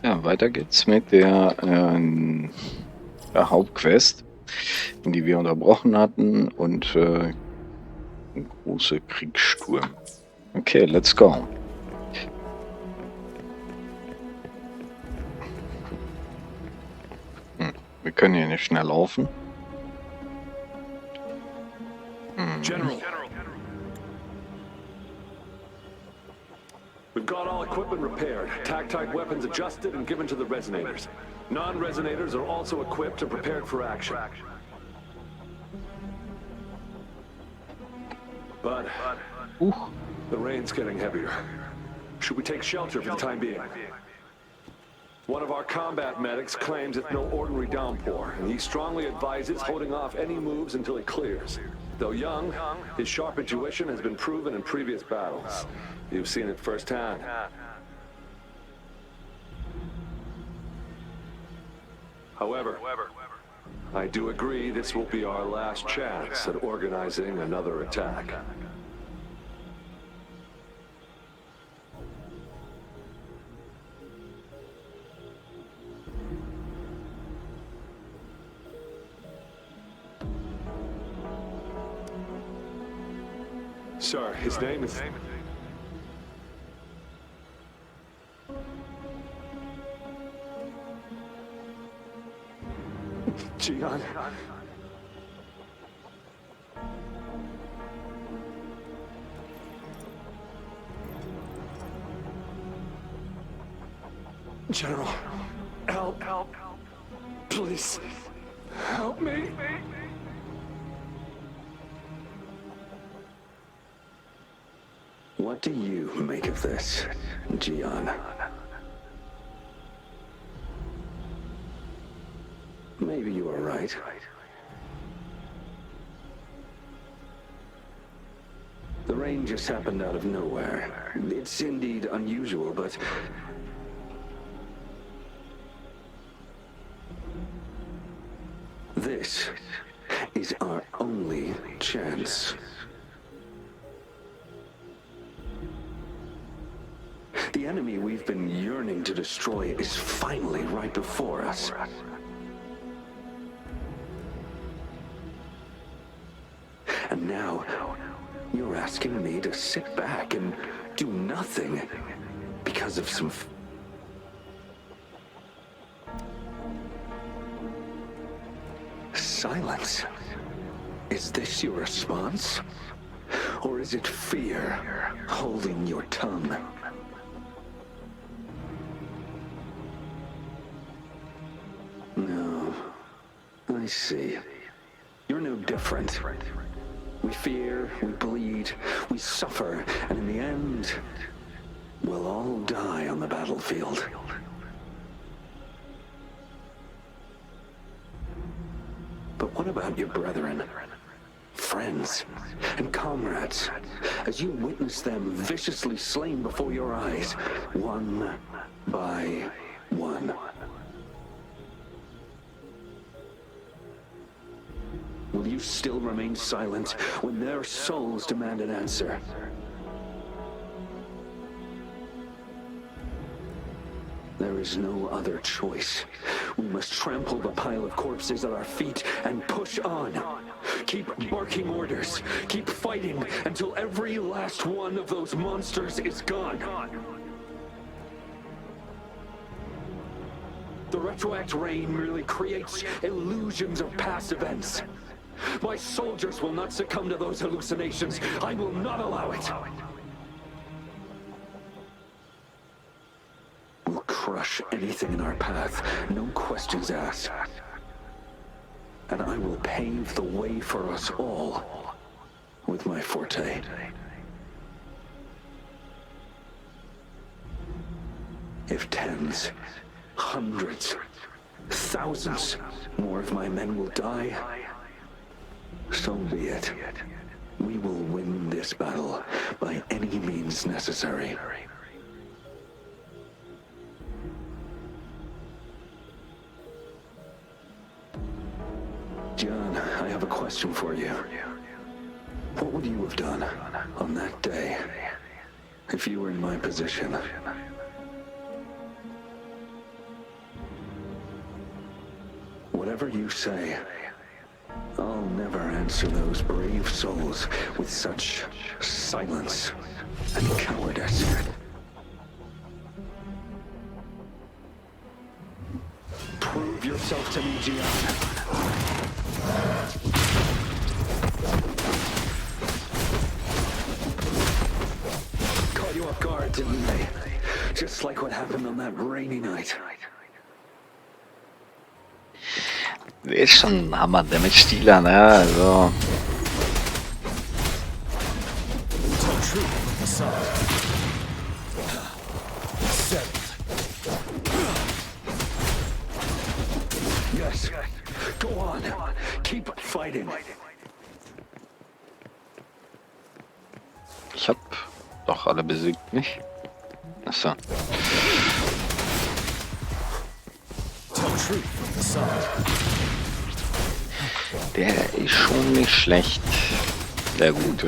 Ja, weiter geht's mit der Hauptquest, die wir unterbrochen hatten, und große Kriegssturm. Okay, let's go. Wir können hier nicht schnell laufen. General. We've got all equipment repaired, TAC-type weapons adjusted and given to the resonators. Non-resonators are also equipped and prepared for action. But the rain's getting heavier. Should we take shelter for the time being? One of our combat medics claims it's no ordinary downpour, and he strongly advises holding off any moves until it clears. Though young, his sharp intuition has been proven in previous battles. You've seen it firsthand. However, I do agree this will be our last chance at organizing another attack. Sir, his name is... Gian. General, help. Please, help me. What do you make of this, Gian? Maybe you are right. The rain just happened out of nowhere. It's indeed unusual, but... this is our only chance. The enemy we've been yearning to destroy is finally right before us. And now, you're asking me to sit back and do nothing because of some... silence. Is this your response? Or is it fear holding your tongue? No, I see. You're no different. We fear, we bleed, we suffer, and in the end, we'll all die on the battlefield. But what about your brethren, friends, and comrades, as you witness them viciously slain before your eyes, one by one? Will you still remain silent when their souls demand an answer? There is no other choice. We must trample the pile of corpses at our feet and push on. Keep barking orders. Keep fighting until every last one of those monsters is gone. The retroact rain merely creates illusions of past events. My soldiers will not succumb to those hallucinations. I will not allow it. We'll crush anything in our path, no questions asked. And I will pave the way for us all with my forte. If tens, hundreds, thousands more of my men will die, so be it. We will win this battle by any means necessary. John, I have a question for you. What would you have done on that day if you were in my position? whatever you say. I'll never answer those brave souls with such silence and cowardice. Prove yourself to me, Gian. Caught you off guard, didn't they? Just like what happened on that rainy night. Der ist schon ein Hammer, der mit Stieler, ne? Also. Yes, go on. Keep fighting. Ich hab doch alle besiegt, nicht? Achso. Der ist schon nicht schlecht, der Gute.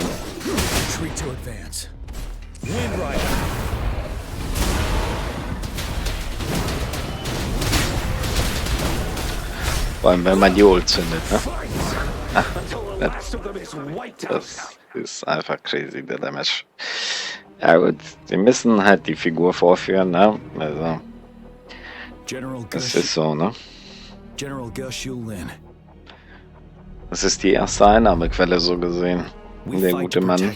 Vor allem, wenn man die Ult zündet, ne? Das ist einfach crazy, der Damage. Ja gut, sie müssen halt die Figur vorführen, ne? Also, das ist so, ne? Das ist die erste Einnahmequelle, so gesehen. Der gute Mann.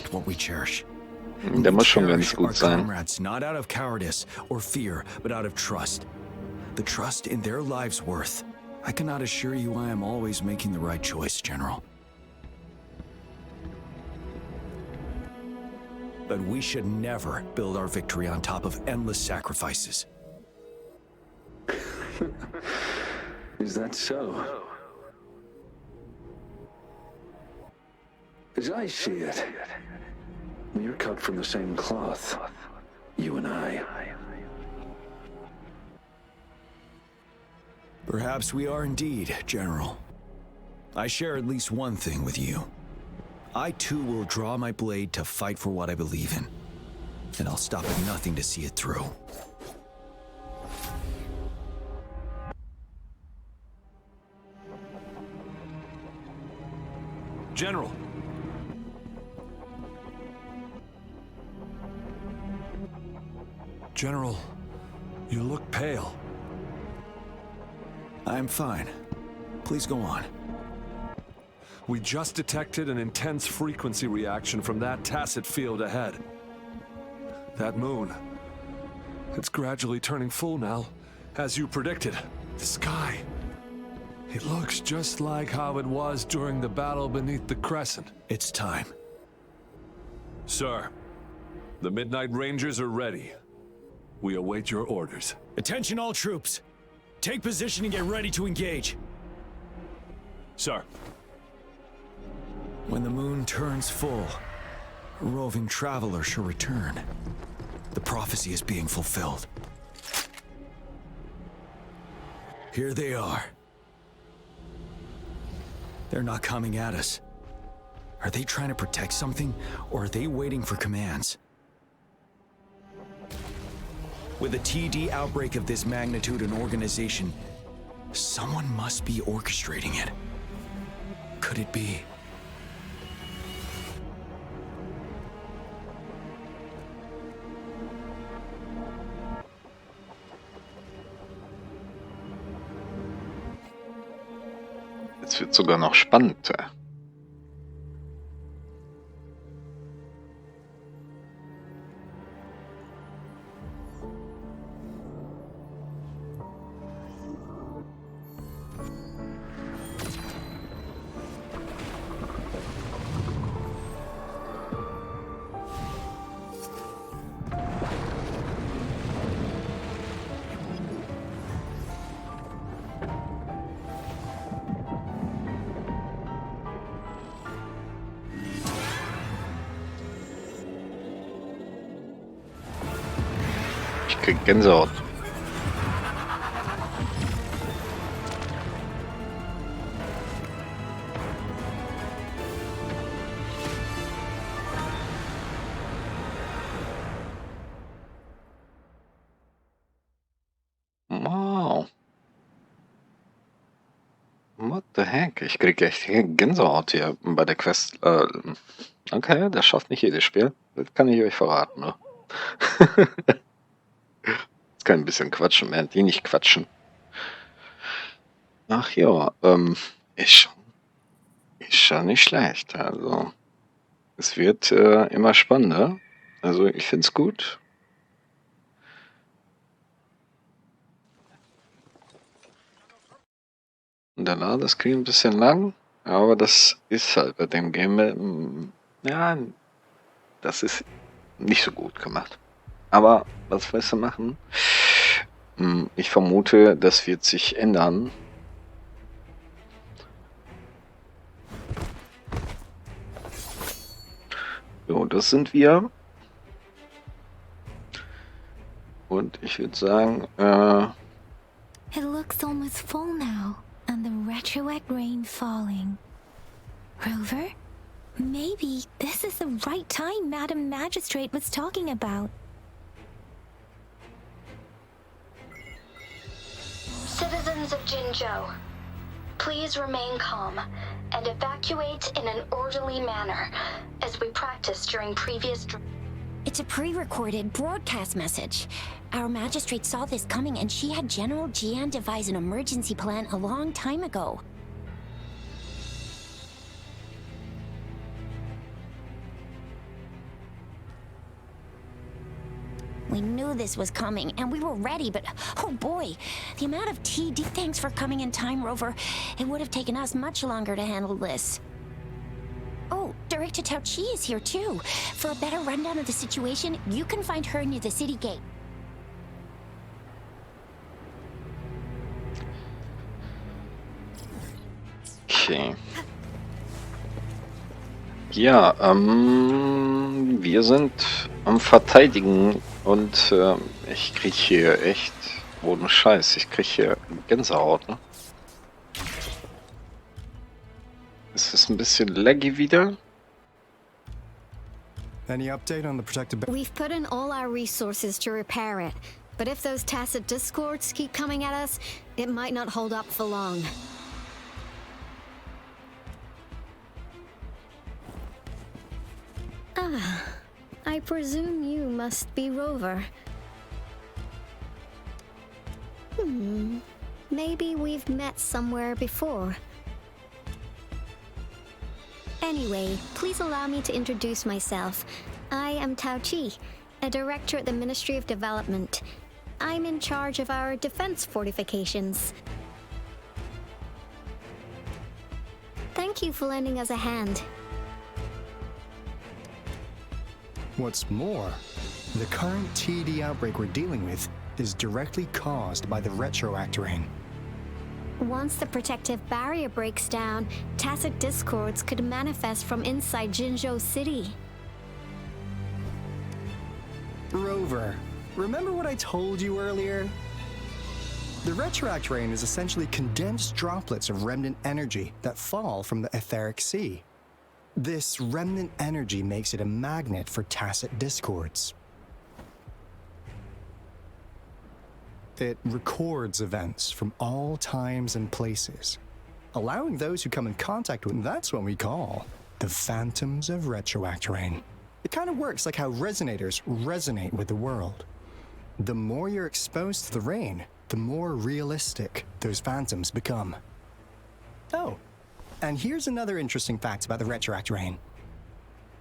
Der muss schon ganz gut sein. Not out of cowardice or fear, but out of trust. The trust in their lives' worth. I cannot assure you I am always making the right choice, General. But we should never build our victory on top of endless sacrifices. Is that so? As I see it, we're cut from the same cloth, you and I. Perhaps we are indeed, General. I share at least one thing with you. I too will draw my blade to fight for what I believe in. And I'll stop at nothing to see it through. General. General, you look pale. I'm fine. Please go on. We just detected an intense frequency reaction from that tacit field ahead. That moon. It's gradually turning full now, as you predicted. The sky. It looks just like how it was during the battle beneath the crescent. It's time. Sir, the Midnight Rangers are ready. We await your orders. Attention all troops. Take position and get ready to engage. Sir. When the moon turns full, a roving traveler shall return. The prophecy is being fulfilled. Here they are. They're not coming at us. Are they trying to protect something, or are they waiting for commands? With a TD outbreak of this magnitude and organization, someone must be orchestrating it. Could it be? Jetzt wird sogar noch spannend. Ich krieg Gänsehaut. Wow. the heck? Ich krieg echt Gänsehaut hier bei der Quest. Okay, das schafft nicht jedes Spiel. Das kann ich euch verraten, ne? Jetzt kann ich ein bisschen quatschen, während die nicht quatschen. Ach ja, ist schon nicht schlecht. Also, es wird immer spannender. Also, ich find's gut. Und der Ladescreen ein bisschen lang, aber das ist halt bei dem Game, ja, das ist nicht so gut gemacht. Aber was willst du machen? Ich vermute, das wird sich ändern. So, das sind wir. Und ich würde sagen, It looks almost full now, and the retroact rain falling. Rover, maybe this is the right time Madam Magistrate was talking about. Citizens of Jinzhou, please remain calm and evacuate in an orderly manner, as we practiced during previous... It's a pre-recorded broadcast message. Our magistrate saw this coming and she had General Jian devise an emergency plan a long time ago. We knew this was coming, and we were ready, but oh boy, the amount of TD... Thanks for coming in time, Rover. It would have taken us much longer to handle this. Oh, Director Tao Chi is here too. For a better rundown of the situation, you can find her near the city gate. okay. Ja, wir sind am Verteidigen und ich krieg hier echt, ohne Scheiß, ich krieg hier Gänsehaut, ne? Es ist ein bisschen laggy wieder. Any update on the protected... We've put in all our resources to repair it, but if those tacit discords keep coming at us, it might not hold up for long. Ah, I presume you must be Rover. Maybe we've met somewhere before. Anyway, please allow me to introduce myself. I am Tao Chi, a director at the Ministry of Development. I'm in charge of our defense fortifications. Thank you for lending us a hand. What's more, the current TD outbreak we're dealing with is directly caused by the retroact rain. Once the protective barrier breaks down, tacit discords could manifest from inside Jinzhou City. Rover, remember what I told you earlier? The retroact rain is essentially condensed droplets of remnant energy that fall from the etheric sea. This remnant energy makes it a magnet for tacit discords. It records events from all times and places, allowing those who come in contact with them. That's what we call the phantoms of retroact rain. It kind of works like how resonators resonate with the world. The more you're exposed to the rain, the more realistic those phantoms become. Oh, and here's another interesting fact about the retroact rain.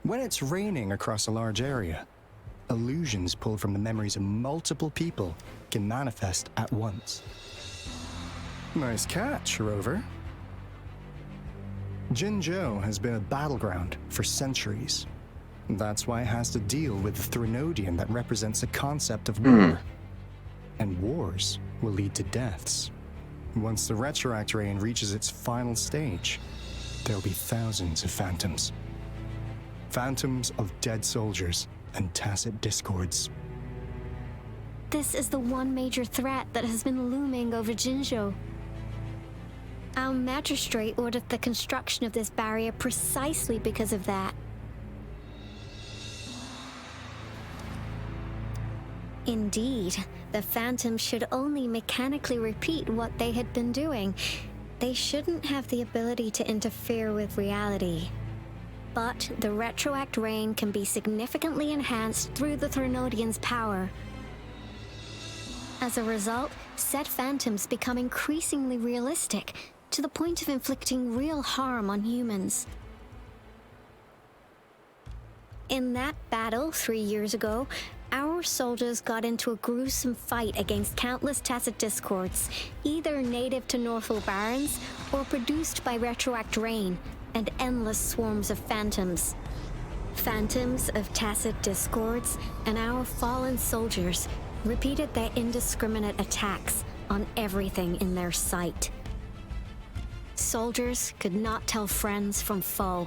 When it's raining across a large area, illusions pulled from the memories of multiple people can manifest at once. Nice catch, Rover. Jinzhou has been a battleground for centuries. That's why it has to deal with the Threnodian that represents the concept of war. And wars will lead to deaths. Once the retroact rain reaches its final stage, there'll be thousands of phantoms. Phantoms of dead soldiers and tacit discords. This is the one major threat that has been looming over Jinzhou. Our magistrate ordered the construction of this barrier precisely because of that. Indeed, the phantoms should only mechanically repeat what they had been doing. They shouldn't have the ability to interfere with reality. But the retroact rain can be significantly enhanced through the Threnodian's power. As a result, said phantoms become increasingly realistic, to the point of inflicting real harm on humans. In that battle 3 years ago, our soldiers got into a gruesome fight against countless tacit discords, either native to Northwell Barrens or produced by retroact rain and endless swarms of phantoms. Phantoms of tacit discords and our fallen soldiers repeated their indiscriminate attacks on everything in their sight. Soldiers could not tell friends from foe.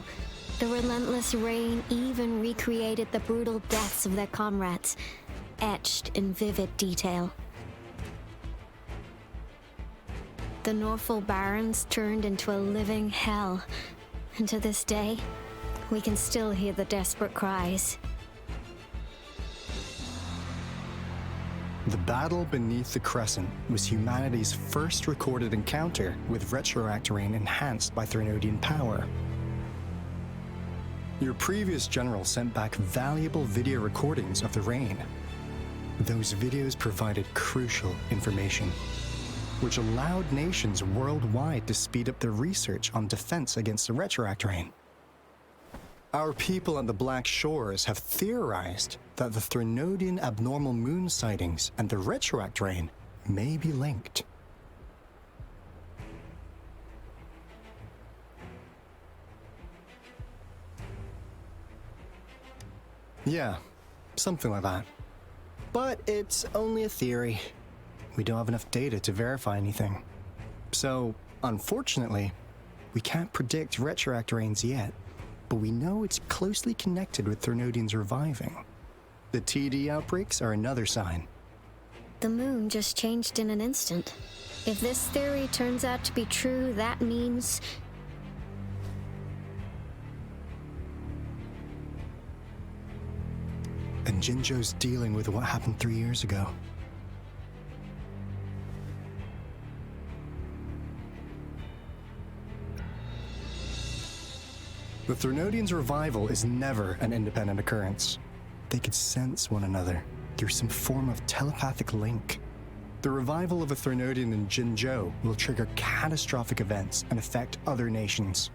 The relentless rain even recreated the brutal deaths of their comrades, etched in vivid detail. The Northwell Barrens turned into a living hell, and to this day, we can still hear the desperate cries. The battle beneath the Crescent was humanity's first recorded encounter with retroact rain enhanced by Threnodian power. Your previous general sent back valuable video recordings of the rain. Those videos provided crucial information, which allowed nations worldwide to speed up their research on defense against the retroact rain. Our people on the Black Shores have theorized that the Threnodian abnormal moon sightings and the retroact rain may be linked. Yeah, something like that. But it's only a theory. We don't have enough data to verify anything. So, unfortunately, we can't predict retroact rains yet, but we know it's closely connected with Threnodians reviving. The TD outbreaks are another sign. The moon just changed in an instant. If this theory turns out to be true, that means... And Jinzhou's dealing with what happened 3 years ago. The Threnodians' revival is never an independent occurrence. They could sense one another through some form of telepathic link. The revival of a Threnodian in Jinzhou will trigger catastrophic events and affect other nations.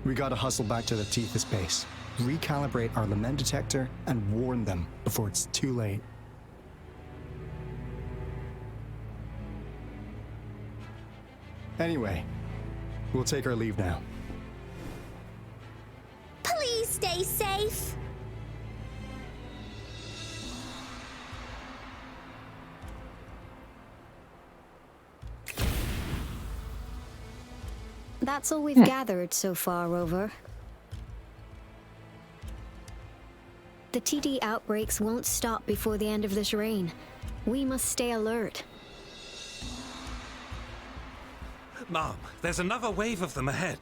We gotta hustle back to the Tethys base, recalibrate our lament detector, and warn them before it's too late. Anyway, we'll take our leave now. Please stay safe. That's all we've gathered so far, Rover. The TD outbreaks won't stop before the end of this reign. We must stay alert. Mom, there's another wave of them ahead.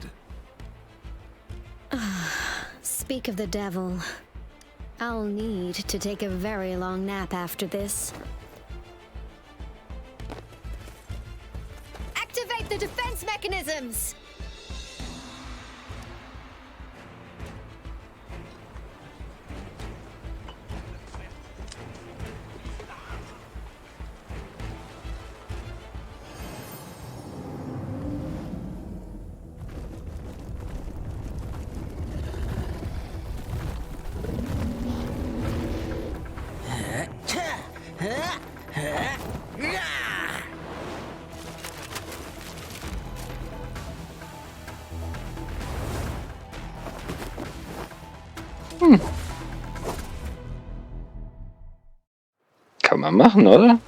Speak of the devil. I'll need to take a very long nap after this. Activate the defense mechanisms! Kann man machen, oder?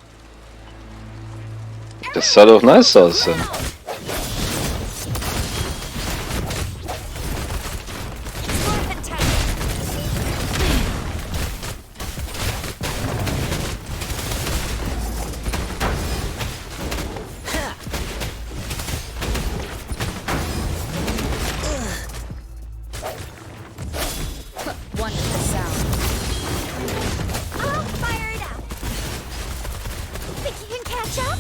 Das sah doch nice aus. Wonderful sound. I'll fire it up. Think you can catch up?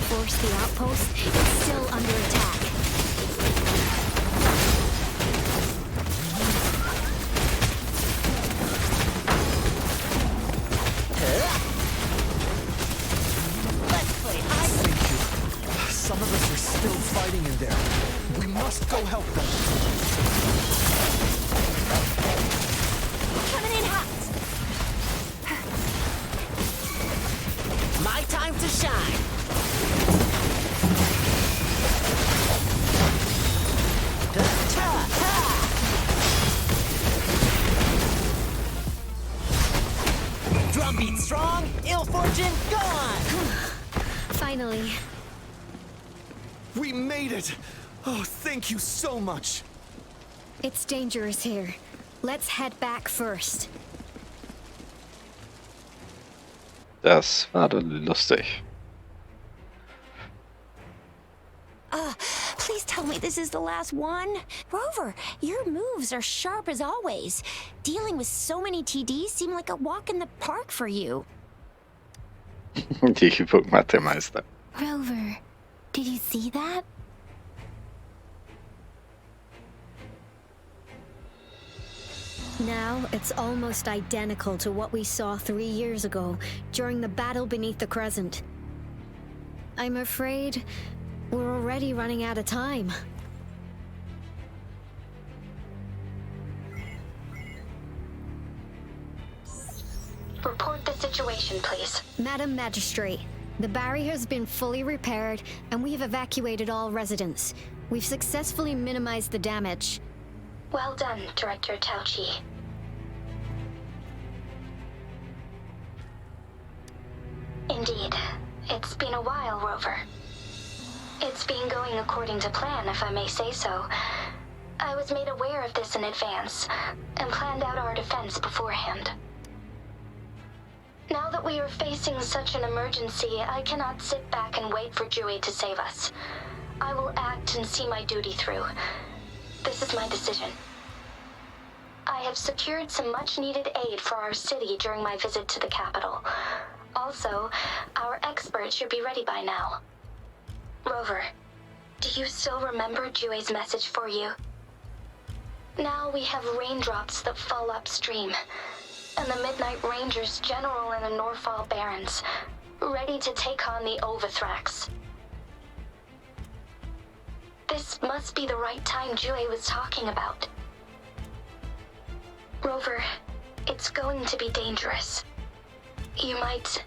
reinforce the outpost, it's still under attack. Let's play Thank you. Some of us are still fighting in there. We must go help them. coming in hot. My time to shine. Drumbeat strong, ill fortune gone. Finally. We made it! Oh, thank you so much! It's dangerous here. Let's head back first. Das war doch lustig. Please tell me this is the last one. Rover, your moves are sharp as always. Dealing with so many TDs seem like a walk in the park for you. Die Übung macht der Meister. Rover, did you see that? Now, it's almost identical to what we saw 3 years ago, during the battle beneath the Crescent. I'm afraid we're already running out of time. Report the situation, please. Madam Magistrate, the barrier has been fully repaired, and we have evacuated all residents. We've successfully minimized the damage. Well done, Director Tauchi. Indeed. It's been a while, Rover. It's been going according to plan, if I may say so. I was made aware of this in advance, and planned out our defense beforehand. Now that we are facing such an emergency, I cannot sit back and wait for Dewey to save us. I will act and see my duty through. This is my decision. I have secured some much-needed aid for our city during my visit to the capital. Also, our experts should be ready by now. Rover, do you still remember Dewey's message for you? Now we have raindrops that fall upstream, and the Midnight Rangers General and the Norfall Barons, ready to take on the Overthrax. This must be the right time Dewey was talking about. Rover, it's going to be dangerous. You might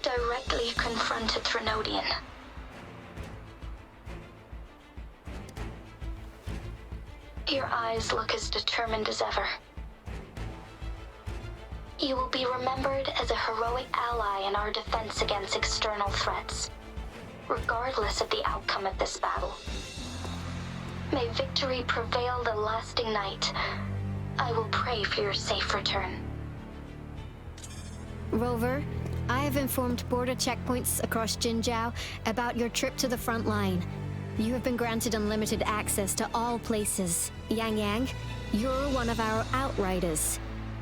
directly confront a Trinodian. Your eyes look as determined as ever. You will be remembered as a heroic ally in our defense against external threats, regardless of the outcome of this battle. May victory prevail the lasting night. I will pray for your safe return. Rover, I have informed border checkpoints across Jinzhou about your trip to the front line. You have been granted unlimited access to all places. Yang Yang, you're one of our outriders.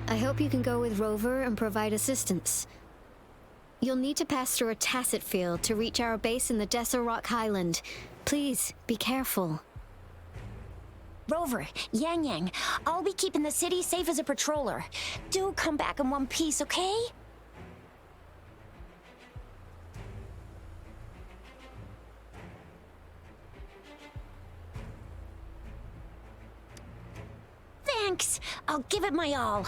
I hope you can go with Rover and provide assistance. You'll need to pass through a tacit field to reach our base in the Desert Rock Highland. Please, be careful. Rover, Yang Yang, I'll be keeping the city safe as a patroller. Do come back in one piece, okay? Thanks. I'll give it my all.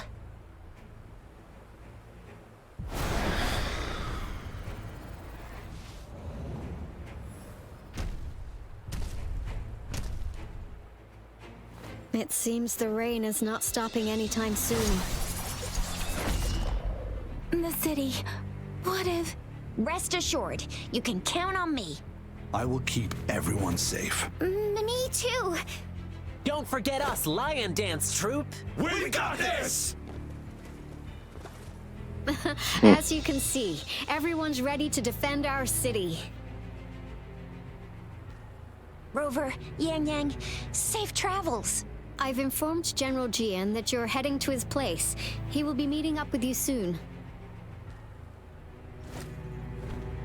It seems the rain is not stopping anytime soon. The city. What if... Rest assured, you can count on me. I will keep everyone safe. Me too. Don't forget us, Lion Dance Troop. We got this! As you can see, everyone's ready to defend our city. Rover, Yang Yang, safe travels. I've informed General Jian that you're heading to his place. He will be meeting up with you soon.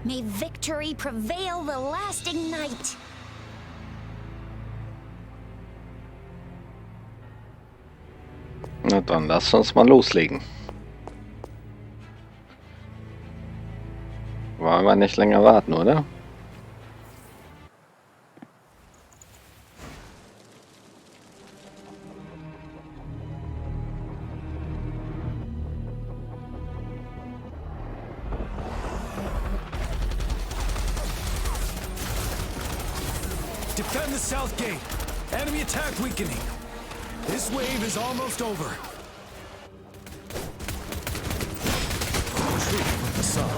May victory prevail the lasting night. Na dann, lass uns mal loslegen. Wollen wir nicht länger warten, oder? Defend the south gate. Enemy attack weakening. This wave is almost over. Retreat from the sun.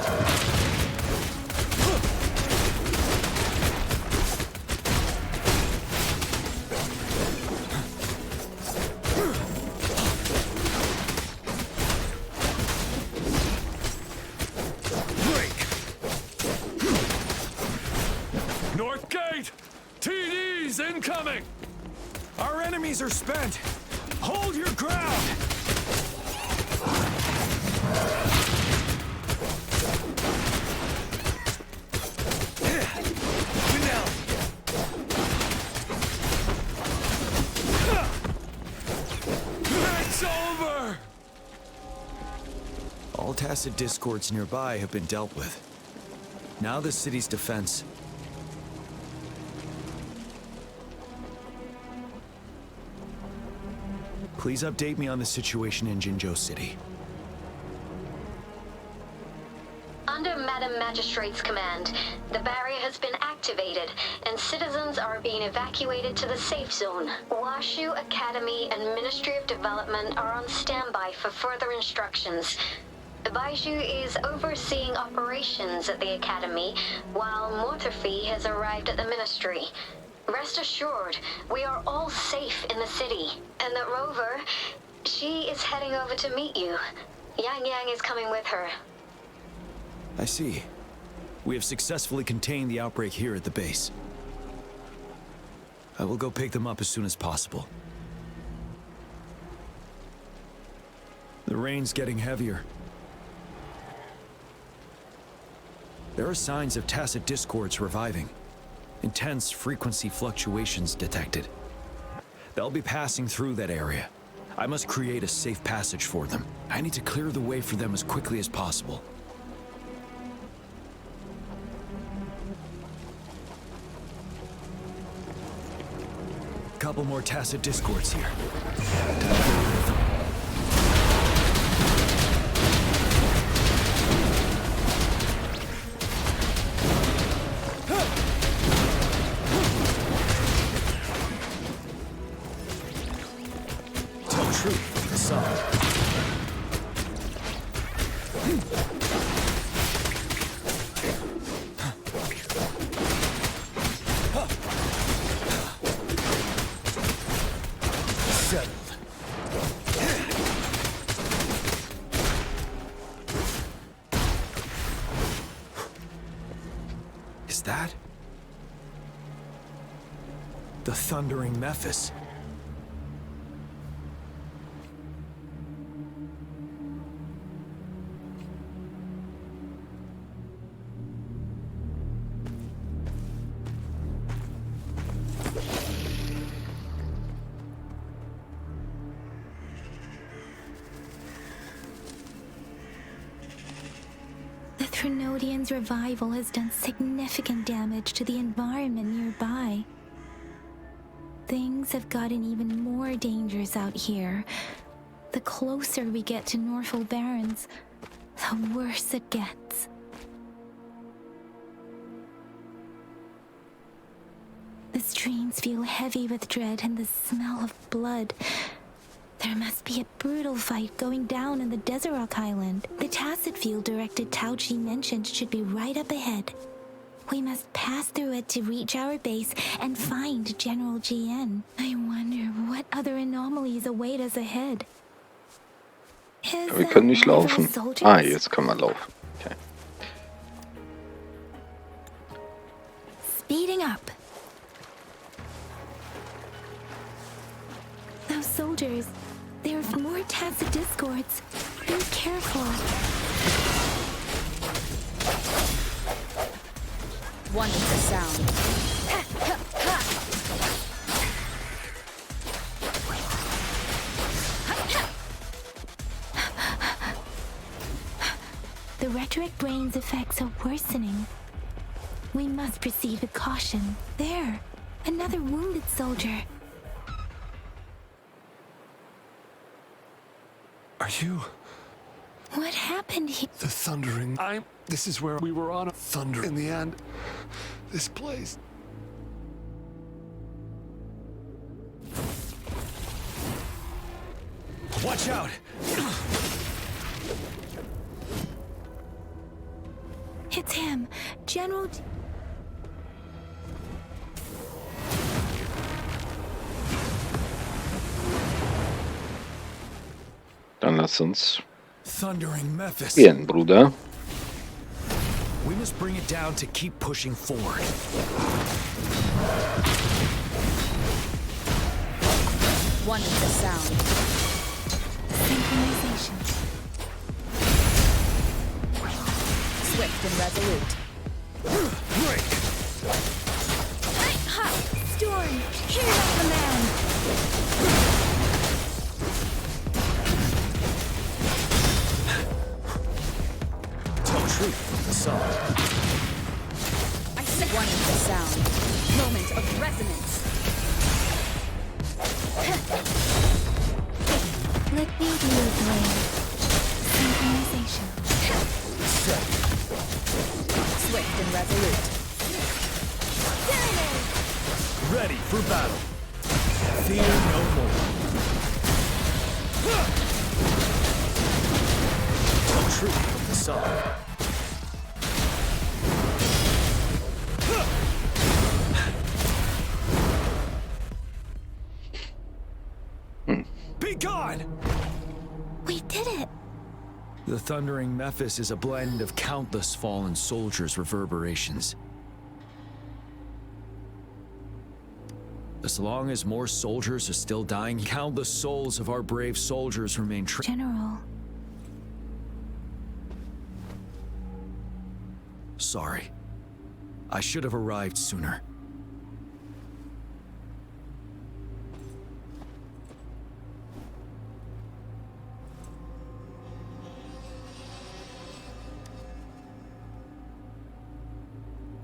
North Gate! TD's incoming! Our enemies are spent. Hold your ground. It's over! All tacit discords nearby have been dealt with. Now the city's defense. Please update me on the situation in Jinzhou City. Under Madam Magistrate's command, the barrier has been activated, and citizens are being evacuated to the safe zone. Washu Academy and Ministry of Development are on standby for further instructions. Baiju is overseeing operations at the Academy, while Mortarfi has arrived at the Ministry. Rest assured, we are all safe in the city. And that Rover, she is heading over to meet you. Yang Yang is coming with her. I see. We have successfully contained the outbreak here at the base. I will go pick them up as soon as possible. The rain's getting heavier. There are signs of tacit discords reviving. Intense frequency fluctuations detected. They'll be passing through that area. I must create a safe passage for them. I need to clear the way for them as quickly as possible. Couple more tacit discords here. Is that the thundering Mephis? Trinodian's revival has done significant damage to the environment nearby. Things have gotten even more dangerous out here. The closer we get to Norfolk Barrens, the worse it gets. The streams feel heavy with dread and the smell of blood. There must be a brutal fight going down in the Desert Island. The tacit field-directed Tauchi mentioned should be right up ahead. We must pass through it to reach our base and find General GN. I wonder what other anomalies await us ahead. Wir können nicht laufen. Ah, jetzt können wir laufen. Okay. Speeding up. Those soldiers, there are more tacit discords. Be careful. Wonderful sound. The rhetoric brain's effects are worsening. We must proceed with caution. There, another wounded soldier. Are you? What happened here? The thundering. This is where we were on a thunder. In the end, this place. Watch out! It's him, General. Dann lass uns Thundering Memphis. gehen, Bruder. We must bring it down to keep pushing forward. Wonderful sound. Synchronization. Swift and resolute. Break! Storm, hear that command. Tell truth, assault. I said wonderful sound. Moment of resonance. Let me do it, Blaine. Synchronization. Set. Swift and resolute. Ready for battle. Fear no more. Tell truth, assault. Be gone! We did it. The Thundering Memphis is a blend of countless fallen soldiers' reverberations. As long as more soldiers are still dying, countless souls of our brave soldiers remain General. Sorry. I should have arrived sooner.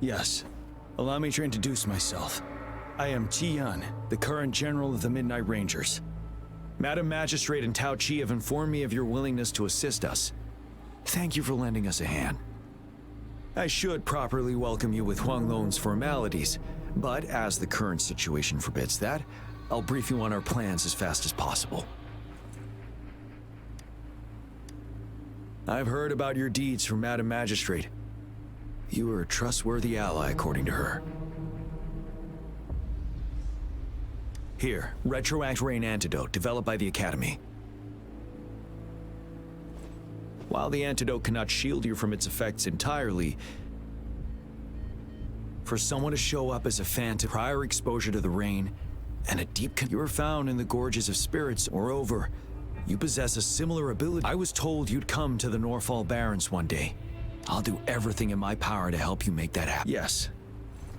Yes. Allow me to introduce myself. I am Tian, the current general of the Midnight Rangers. Madam Magistrate and Tao Chi have informed me of your willingness to assist us. Thank you for lending us a hand. I should properly welcome you with Huang Lon's formalities, but as the current situation forbids that, I'll brief you on our plans as fast as possible. I've heard about your deeds from Madam Magistrate. You are a trustworthy ally, according to her. Here, Retroact Rain Antidote, developed by the Academy. While the antidote cannot shield you from its effects entirely, for someone to show up as a phantom, prior exposure to the rain, and a deep you are found in the gorges of spirits, moreover, you possess a similar ability. I was told you'd come to the Norfall Barrens one day. I'll do everything in my power to help you make that happen. Yes.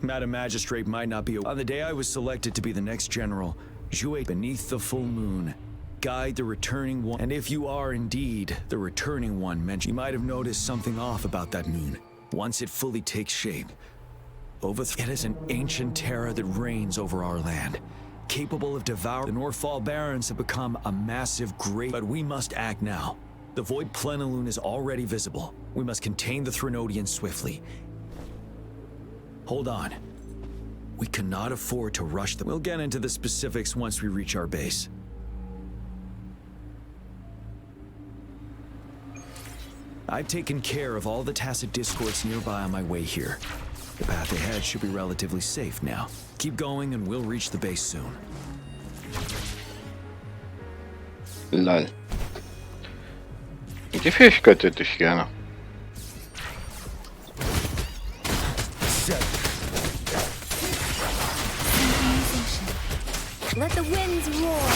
Madam Magistrate might not be on the day I was selected to be the next general, Jue beneath the full moon. Guide the returning one. And if you are indeed the returning one mentioned, you might have noticed something off about that moon. Once it fully takes shape, it is an ancient terror that reigns over our land, capable of devouring. The Norfall Barrens have become a massive great, but we must act now. The Void Plenilune is already visible. We must contain the Threnodians swiftly. Hold on. We cannot afford to rush them. We'll get into the specifics once we reach our base. I've taken care of all the tacit discords nearby on my way here. The path ahead should be relatively safe now. Keep going and we'll reach the base soon. Lol. Die Fähigkeit hätte ich gerne. Let the winds roar.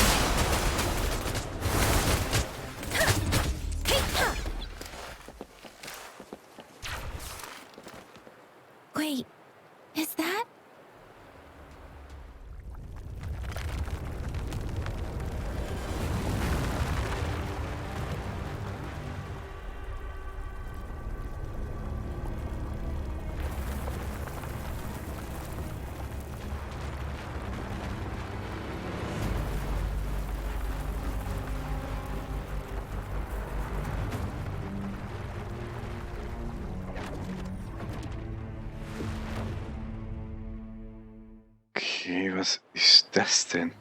Wait, Was ist das denn?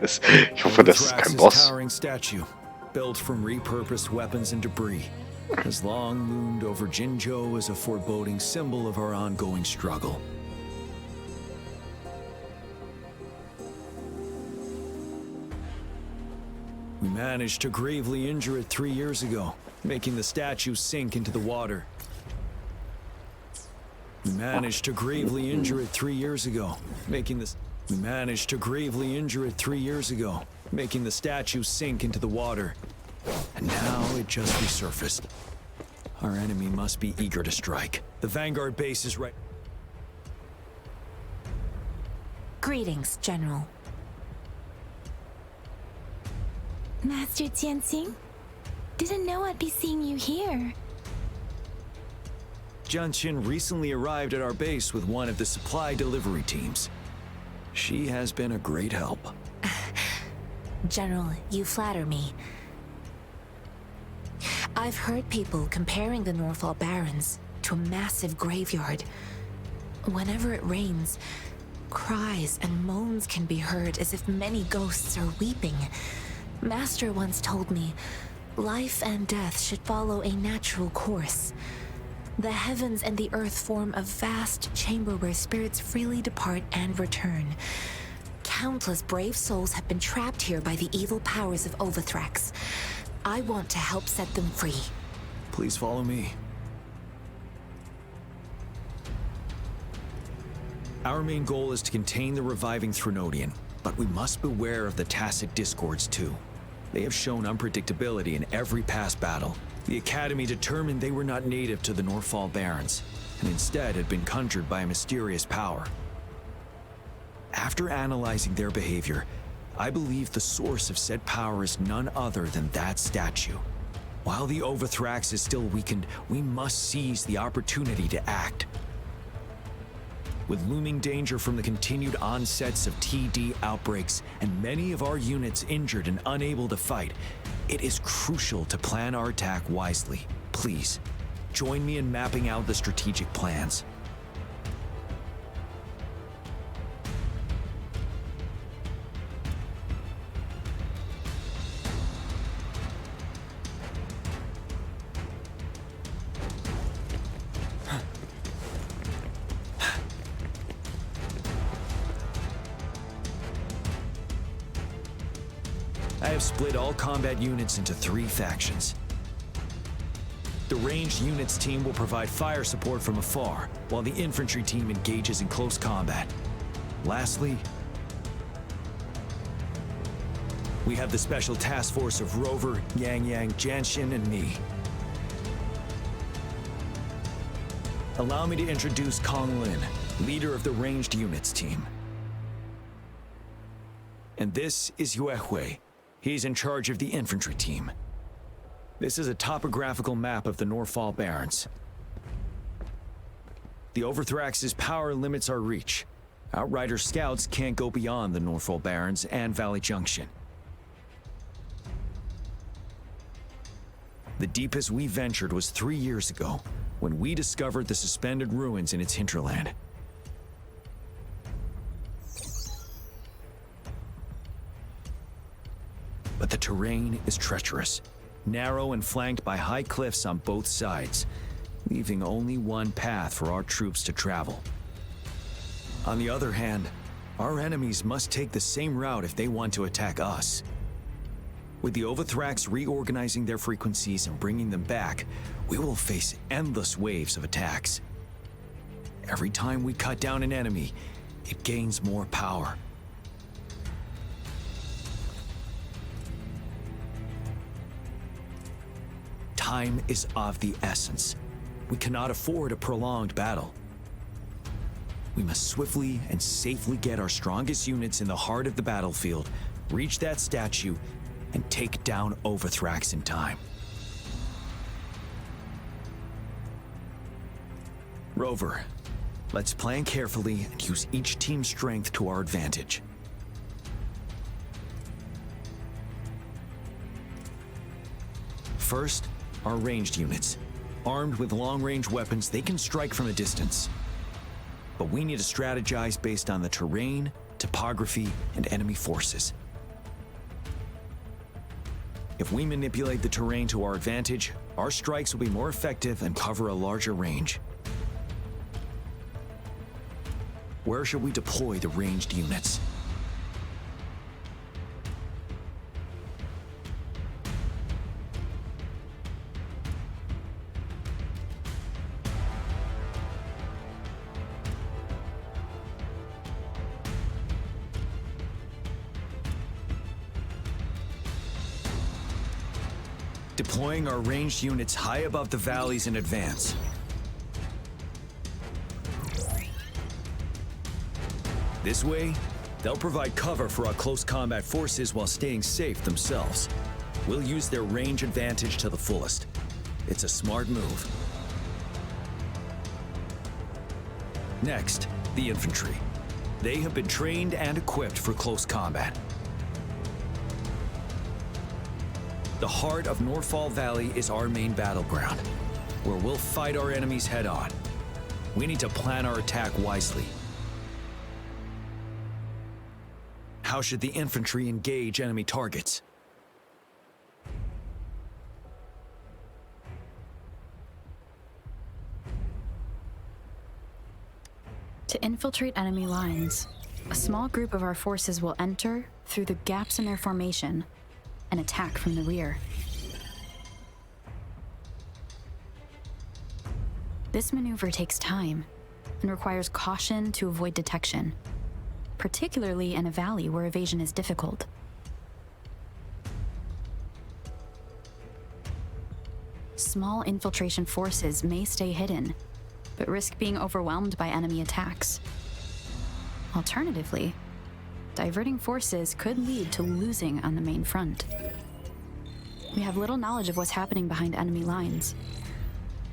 Ich hoffe, das ist kein Boss. Towering statue, built from repurposed weapons and debris, has long loomed over Jinzhou as a foreboding symbol of our ongoing struggle. We managed to gravely injure it 3 years ago, making the statue sink into the water. We managed to gravely injure it 3 years ago, making the statue sink into the water. And now it just resurfaced. Our enemy must be eager to strike. The Vanguard base is right. Greetings, General. Master Tianxing? Didn't know I'd be seeing you here. Jianqin recently arrived at our base with one of the supply delivery teams. She has been a great help. General, you flatter me. I've heard people comparing the Northall Barrens to a massive graveyard. Whenever it rains, cries and moans can be heard as if many ghosts are weeping. Master once told me, life and death should follow a natural course. The heavens and the earth form a vast chamber where spirits freely depart and return. Countless brave souls have been trapped here by the evil powers of Overthrax. I want to help set them free. Please follow me. Our main goal is to contain the reviving Threnodian, but we must beware of the tacit discords too. They have shown unpredictability in every past battle. The Academy determined they were not native to the Northall Barrens, and instead had been conjured by a mysterious power. After analyzing their behavior, I believe the source of said power is none other than that statue. While the Overthrax is still weakened, we must seize the opportunity to act. With looming danger from the continued onsets of TD outbreaks and many of our units injured and unable to fight, it is crucial to plan our attack wisely. Please, join me in mapping out the strategic plans. I have split all combat units into 3 factions. The ranged units team will provide fire support from afar, while the infantry team engages in close combat. Lastly, we have the special task force of Rover, Yang, Jianxin, and me. Allow me to introduce Kong Lin, leader of the ranged units team. And this is Yue Hui. He's in charge of the infantry team. This is a topographical map of the Northall Barrens. The Overthrax's power limits our reach. Outrider scouts can't go beyond the Northall Barrens and Valley Junction. The deepest we ventured was 3 years ago, when we discovered the suspended ruins in its hinterland. But the terrain is treacherous, narrow and flanked by high cliffs on both sides, leaving only one path for our troops to travel. On the other hand, our enemies must take the same route if they want to attack us. With the Overthrax reorganizing their frequencies and bringing them back, we will face endless waves of attacks. Every time we cut down an enemy, it gains more power. Time is of the essence. We cannot afford a prolonged battle. We must swiftly and safely get our strongest units in the heart of the battlefield, reach that statue, and take down Overthrax in time. Rover, let's plan carefully and use each team's strength to our advantage. First, our ranged units. Armed with long-range weapons, they can strike from a distance. but we need to strategize based on the terrain, topography, and enemy forces. If we manipulate the terrain to our advantage, our strikes will be more effective and cover a larger range. Where should we deploy the ranged units? Deploying our ranged units high above the valleys in advance. This way, they'll provide cover for our close combat forces while staying safe themselves. We'll use their range advantage to the fullest. It's a smart move. Next, the infantry. They have been trained and equipped for close combat. The heart of Northfall Valley is our main battleground, where we'll fight our enemies head-on. We need to plan our attack wisely. How should the infantry engage enemy targets? To infiltrate enemy lines, a small group of our forces will enter through the gaps in their formation and attack from the rear. This maneuver takes time and requires caution to avoid detection, particularly in a valley where evasion is difficult. Small infiltration forces may stay hidden, but risk being overwhelmed by enemy attacks. Alternatively, diverting forces could lead to losing on the main front. We have little knowledge of what's happening behind enemy lines.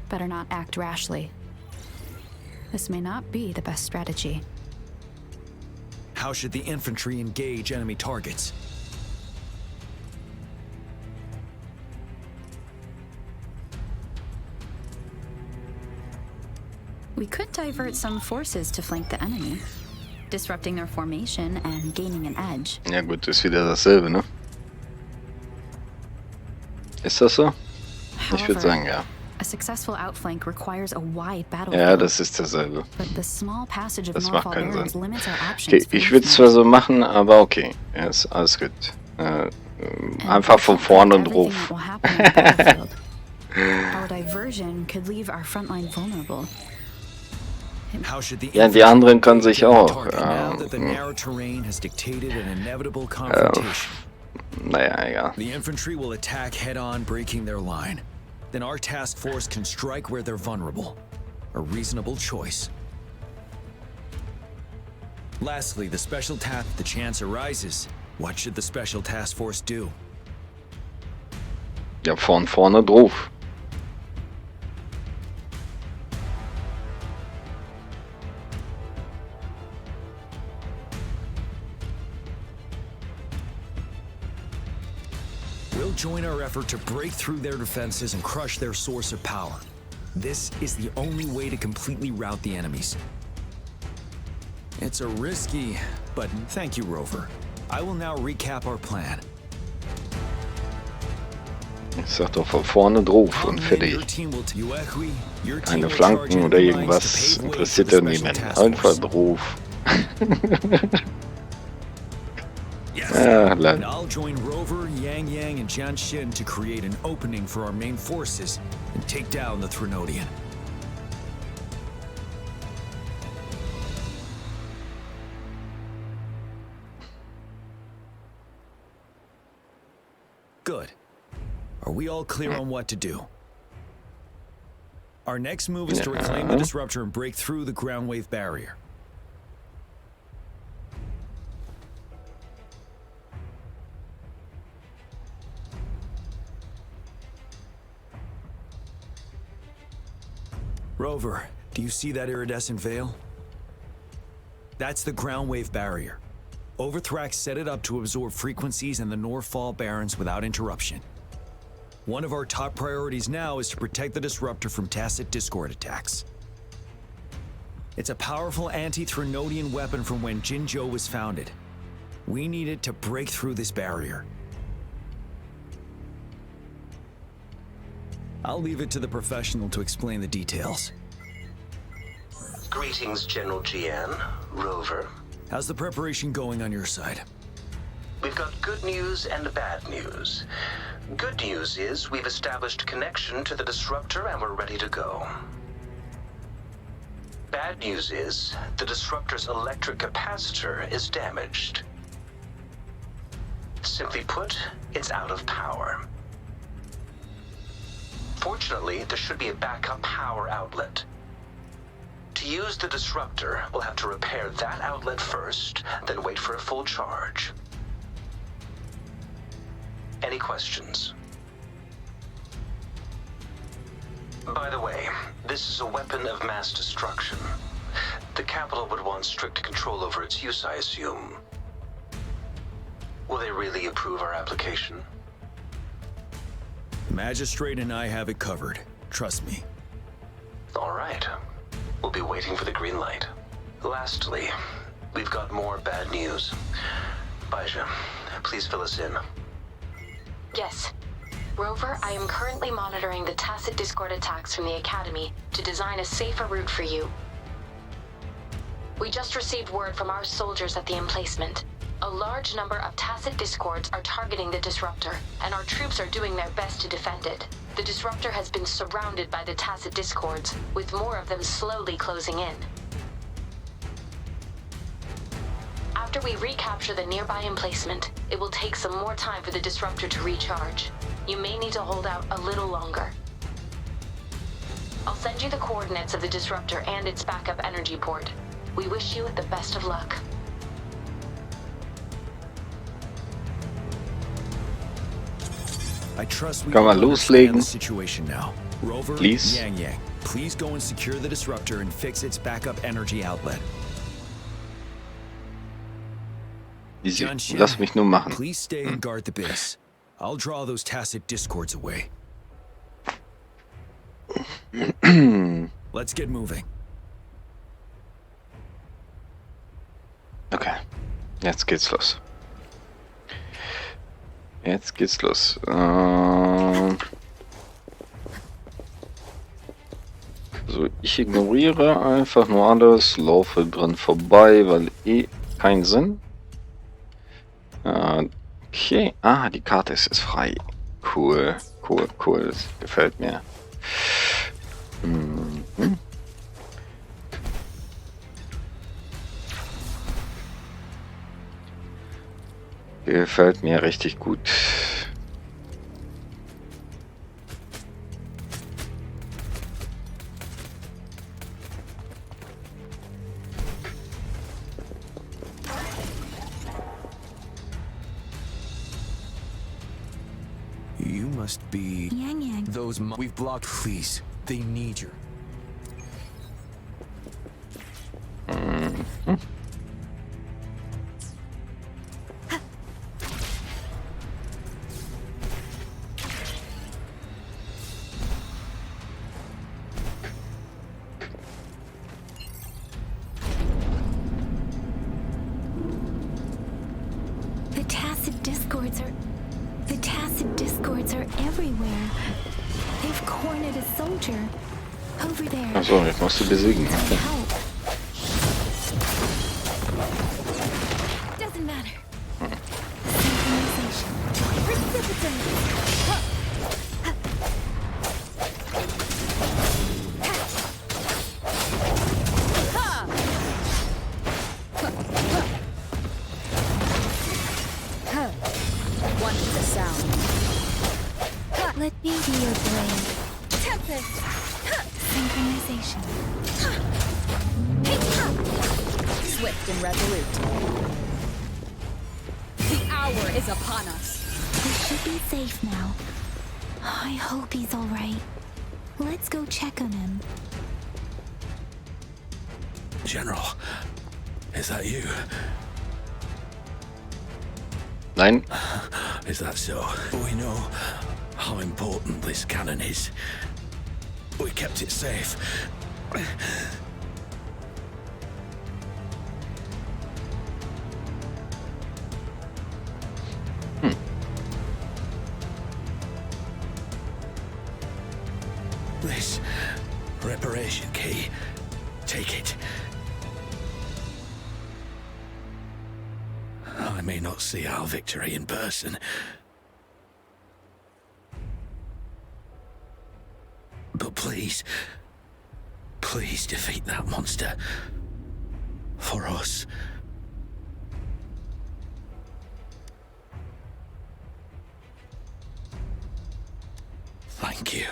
Better not act rashly. This may not be the best strategy. How should the infantry engage enemy targets? We could divert some forces to flank the enemy, disrupting their formation and gaining an edge. Ja gut, ist wieder dasselbe, ne? Ist das so? Ich würde sagen, ja. A successful outflank requires a wide battlefield. Ja, das ist dasselbe. But the small passage of Das macht Northfall keinen Barrens Sinn. limits our options Okay, for ich würde es zwar so machen, aber okay. Ja, ist alles gut. Einfach von vorne und drauf. everything that will happen in the battlefield. Our diversion could leave our front line vulnerable. How should the Ja, die anderen können sich auch. now that the narrow terrain has dictated an inevitable confrontation? Naja, egal. The infantry will attack head-on, breaking their line. Then our task force can strike where they're vulnerable. A reasonable choice. Lastly, the special task, the chance arises. What should the special task force do? Ja, von vorne drauf. We'll join our effort to break through their defenses and crush their source of power. This is the only way to completely rout the enemies. It's a risky, but thank you, Rover. I will now recap our plan. Ich sag doch von vorne drauf und fertig. Keine Flanken oder irgendwas interessiert ja niemand. Einfach drauf. Ah, And I'll join Rover, Yang Yang, and Jian Xin to create an opening for our main forces and take down the Threnodian. Good. Are we all clear on what to do? Our next move is to reclaim the disruptor and break through the ground wave barrier. Rover, do you see that iridescent veil? That's the ground wave barrier. Overthrax set it up to absorb frequencies in the Northfall Barrens without interruption. One of our top priorities now is to protect the disruptor from tacit Discord attacks. It's a powerful anti-Threnodian weapon from when Jinzhou was founded. We need it to break through this barrier. I'll leave it to the professional to explain the details. Greetings, General Jian, Rover. How's the preparation going on your side? We've got good news and bad news. Good news is we've established connection to the disruptor and we're ready to go. Bad news is the disruptor's electric capacitor is damaged. Simply put, it's out of power. Fortunately, there should be a backup power outlet. To use the disruptor, we'll have to repair that outlet first, then wait for a full charge. Any questions? By the way, this is a weapon of mass destruction. The capital would want strict control over its use, I assume. Will they really approve our application? Magistrate and I have it covered. Trust me. All right. We'll be waiting for the green light. Lastly, we've got more bad news. Baija, please fill us in. Yes. Rover, I am currently monitoring the tacit discord attacks from the Academy to design a safer route for you. We just received word from our soldiers at the emplacement. A large number of tacit discords are targeting the disruptor, and our troops are doing their best to defend it. The disruptor has been surrounded by the tacit discords, with more of them slowly closing in. After we recapture the nearby emplacement, it will take some more time for the disruptor to recharge. You may need to hold out a little longer. I'll send you the coordinates of the disruptor and its backup energy port. We wish you the best of luck. I trust we Kann man can understand loslegen? the situation now. Rover, Please? Yang Yang, please go and secure the disruptor and fix its backup energy outlet. Easy. Jianxian, Lass mich nur machen. please stay and guard the base. I'll draw those tacit discords away. Let's get moving. Okay, jetzt geht's los. Jetzt geht's los. So, ich ignoriere einfach nur alles, laufe dran vorbei, weil keinen Sinn. Okay, die Karte ist jetzt frei. Cool, cool, cool, das gefällt mir. Gefällt mir richtig gut. You must be Yang Yang. those we've blocked. Please, they need you. The discords are everywhere. They've cornered a soldier. Over there. Achso, ich muss sie besiegen. Doesn't matter. Synchronization. Precipitate. Let me be your blade. Tempest! Synchronization. Swift and resolute. The hour is upon us. We should be safe now. I hope he's alright. Let's go check on him. General, is that you? Nein. Is that so? We know how important this cannon is. We kept it safe. I may not see our victory in person, but please defeat that monster. For us. Thank you.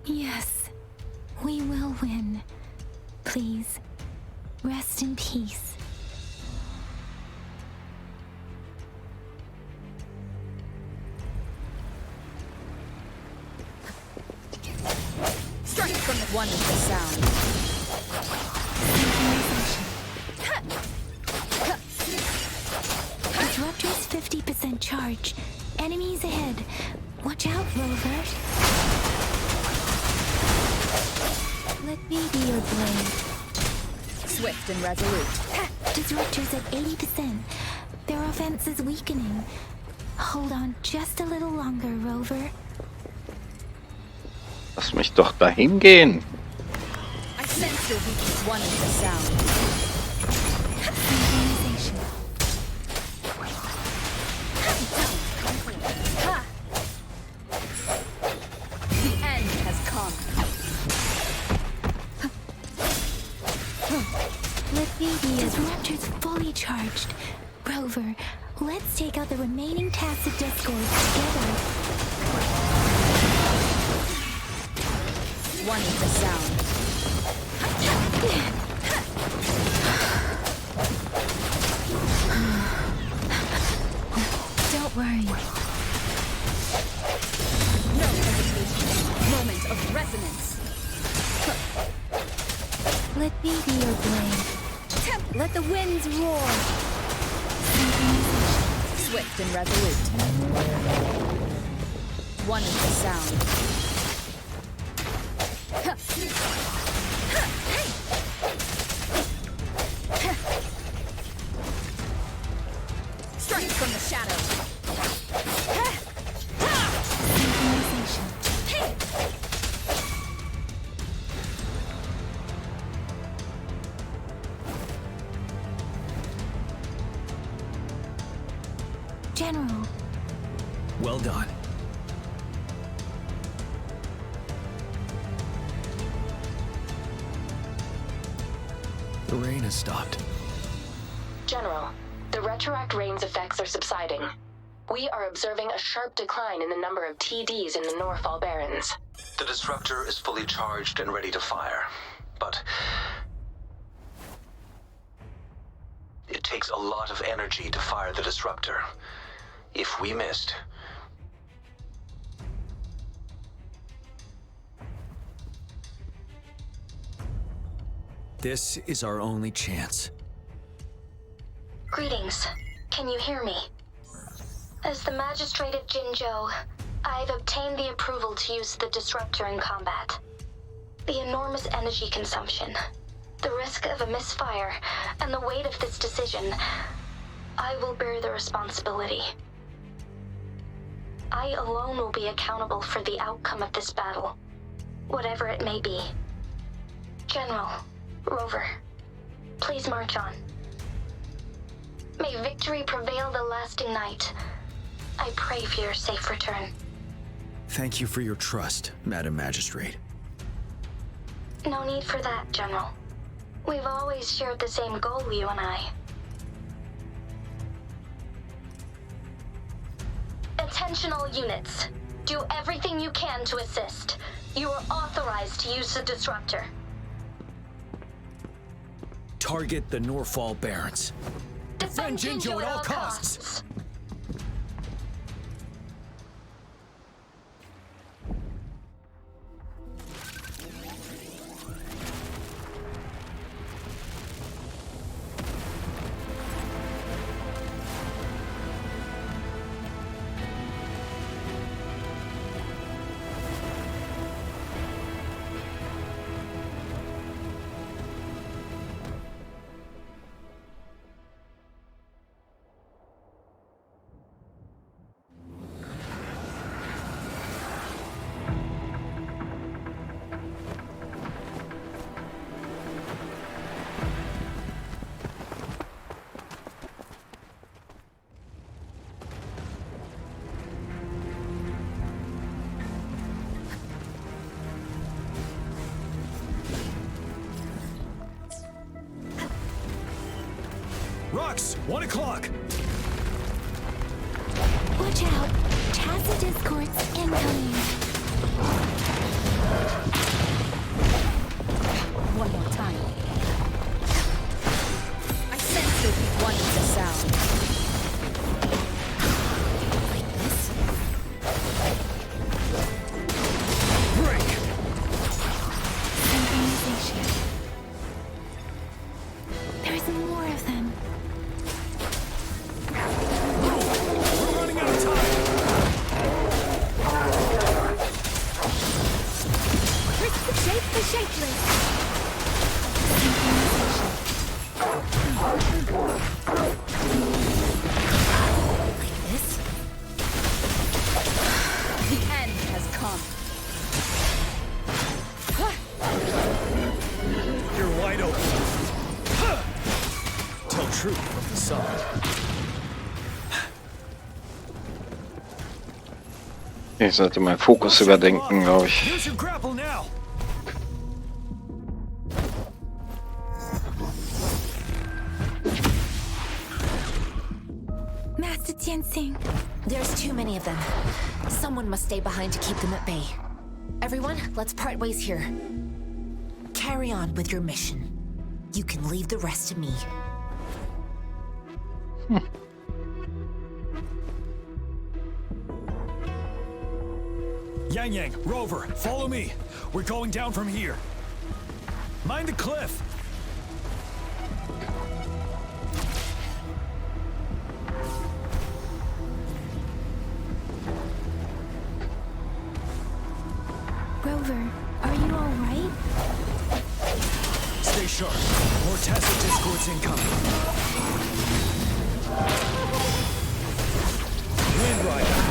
Yes, we will win. Please, rest in peace. Strike from the one with the sound. Disruptor's 50% charge. Enemies ahead. Watch out, Rover. Let me be your blade. Swift and resolute. Disruptor's at 80%. Their offense is weakening. Hold on just a little longer, Rover. Lass mich doch dahin gehen. I sense your weakness, one with the sound. Synchronization. The end has come. Let me be. Disruptor's fully charged. Rover, let's take out the remaining tacit discords together. One with the sound. Don't worry. No hesitation. Moment of resonance. Let me be your blade. Let the winds roar. Swift and resolute. One with the sound. Strike from the shadow. Synchronization. General. Well done. The rain has stopped. General, the retroact rain's effects are subsiding. We are observing a sharp decline in the number of TDs in the Northall Barrens. The disruptor is fully charged and ready to fire, but it takes a lot of energy to fire the disruptor. If we missed, This is our only chance. Greetings. Can you hear me? As the Magistrate of Jinzhou, I've obtained the approval to use the disruptor in combat. The enormous energy consumption, the risk of a misfire, and the weight of this decision, I will bear the responsibility. I alone will be accountable for the outcome of this battle, whatever it may be. General, Rover, please march on. May victory prevail the lasting night. I pray for your safe return. Thank you for your trust, Madam Magistrate. No need for that, General. We've always shared the same goal, you and I. Attention all units. Do everything you can to assist. You are authorized to use the disruptor. Target the Northall Barrens. Defend Jinzhou at all costs. rocks. 1 o'clock. Watch out. Tacit discords incoming. One more time. I sense that we wanted the sound. Like this? Break. Synchronization. There's more of them. We're running out of time. Shape the shapeless. Like this? The end has come. You're wide open. Tell truth from the sun. Ich sollte meinen Fokus überdenken, glaube ich. Use your grapple now. Master Tianxing. There's too many of them. Someone must stay behind to keep them at bay. Everyone, let's part ways here. Carry on with your mission. You can leave the rest to me. Yang Yang, Rover, follow me. We're going down from here. Mind the cliff. Rover, are you all right? Stay sharp. More tacit discords incoming. Wind Rider.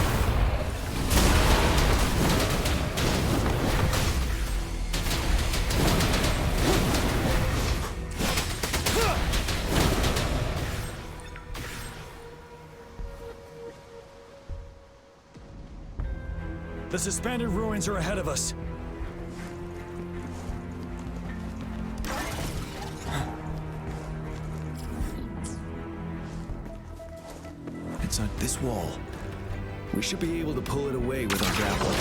The suspended ruins are ahead of us. It's on this wall. We should be able to pull it away with our grapple.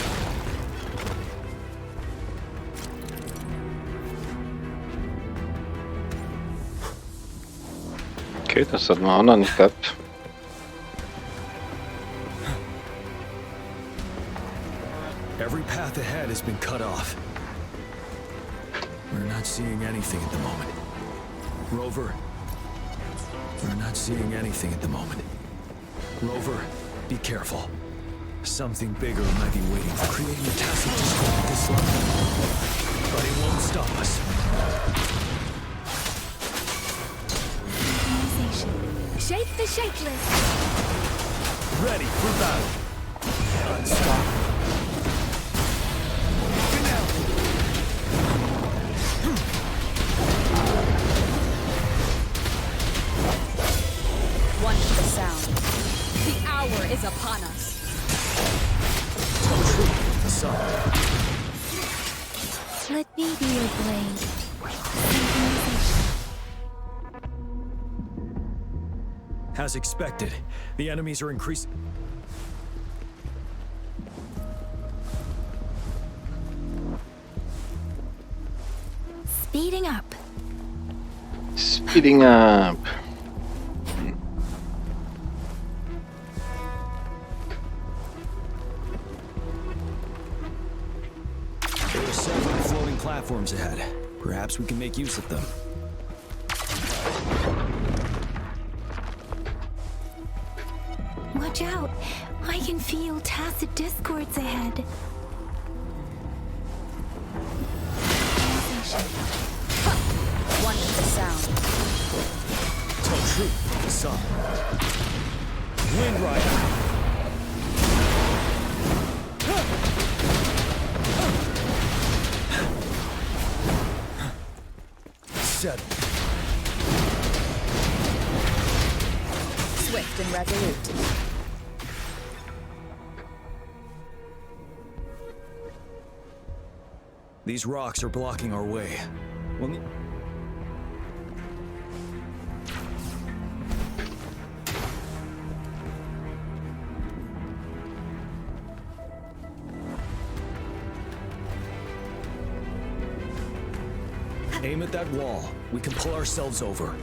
Okay, das hatten wir auch noch nicht gehabt. Every path ahead has been cut off. We're not seeing anything at the moment. Rover, we're not seeing anything at the moment. Rover, be careful. Something bigger might be waiting for creating a tacit discord at this level. But it won't stop us. Shape the shapeless. Ready for battle. Unstoppable. One for the sound. The hour is upon us. Tell truth, the sun. Let me be your blade. As expected, the enemies are increasing. Speeding up. Speeding up. There are several floating platforms ahead. Perhaps we can make use of them. Watch out. I can feel tacit discords ahead. One for the sound. Tell truth, the sun. Wind Rider. Settle. Swift and resolute. These rocks are blocking our way. We'll Aim at that wall. We can pull ourselves over.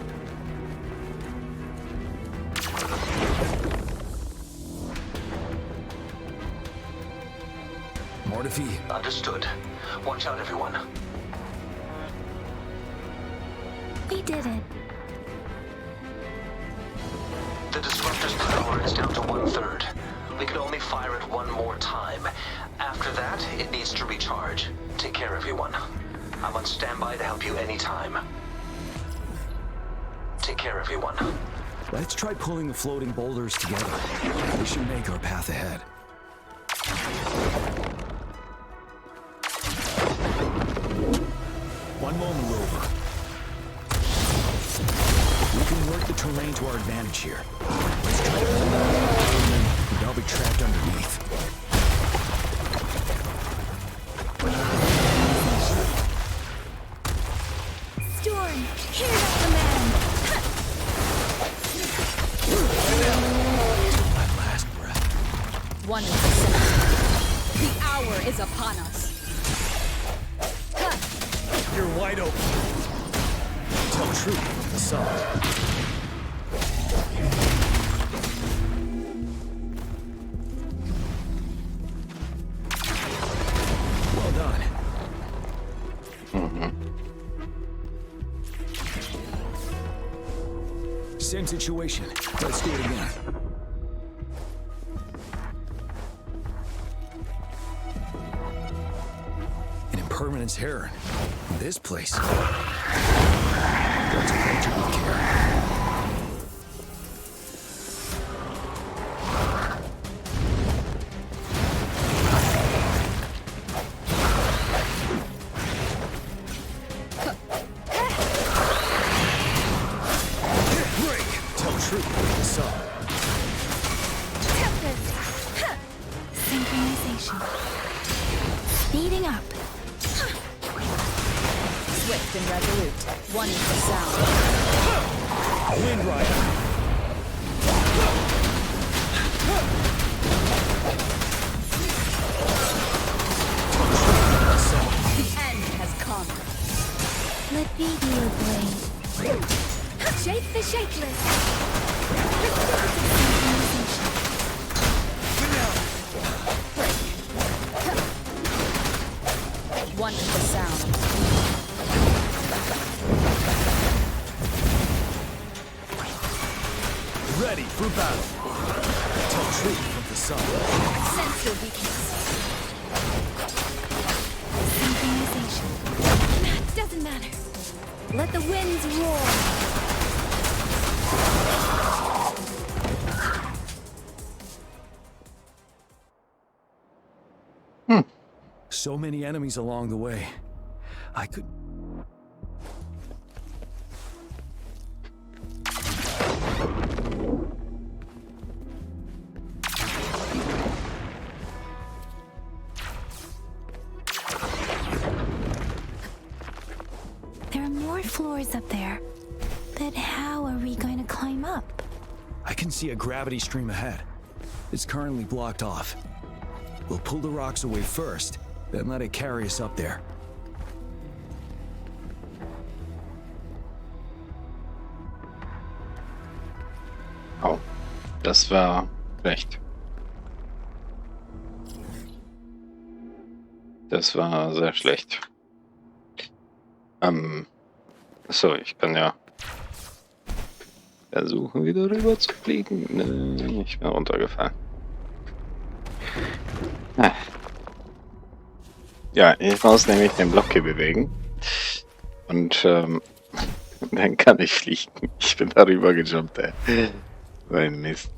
Mortifi. Understood. Watch out, everyone. We did it. The disruptor's power is down to 1/3. We can only fire it one more time. After that, it needs to recharge. Take care, everyone. I'm on standby to help you anytime. Take care, everyone. Let's try pulling the floating boulders together. We should make our path ahead. One moment, Rover. We can work the terrain to our advantage here. Let's try to pull that and they'll be trapped underneath. Storm, hear that command! My last breath. 1%. The hour is upon us. You're wide open. Tell truth from the sun. Well done. Same situation. Let's do it again. An impermanence heron. This place. Let's approach it with care. Break! Tell truth with the sun. Synchronization. Speeding up. Swift and resolute. One is the sound. Wind Rider. The end has come. Let me be your blade. Shake the shakeless. One is the sound. Ready for battle. Tell truth from the sun. Sense your weakness. Synchronization. Doesn't matter. Let the winds roar. So many enemies along the way. I could... There are more floors up there. But how are we going to climb up? I can see a gravity stream ahead. It's currently blocked off. We'll pull the rocks away first, then let it carry us up there. Oh, das war schlecht. Das war sehr schlecht. Achso, ich kann ja versuchen, wieder rüber zu fliegen. Nee, ich bin runtergefallen. Ja, ich muss nämlich den Block hier bewegen. Und dann kann ich fliegen. Ich bin darüber gejumpt, ey. So ein Mist.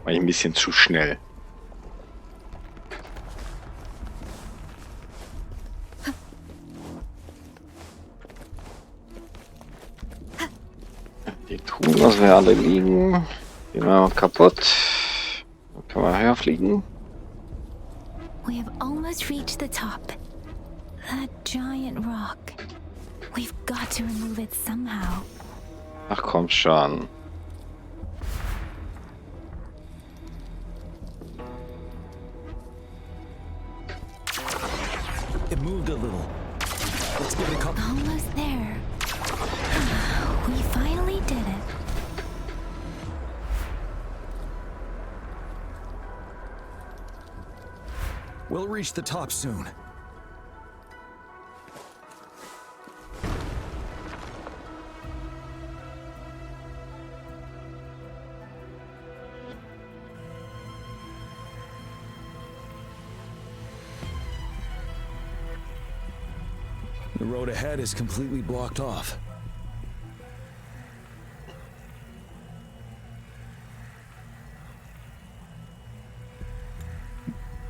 War ich ein bisschen zu schnell. Die tun, was wir alle liegen. Die machen wir kaputt. Dann kann man herfliegen. We have almost reached the top. That giant rock. We've got to remove it somehow. Ach komm schon. It moved a little. Let's give it a couple. Almost there. We finally did it. We'll reach the top soon. The road ahead is completely blocked off.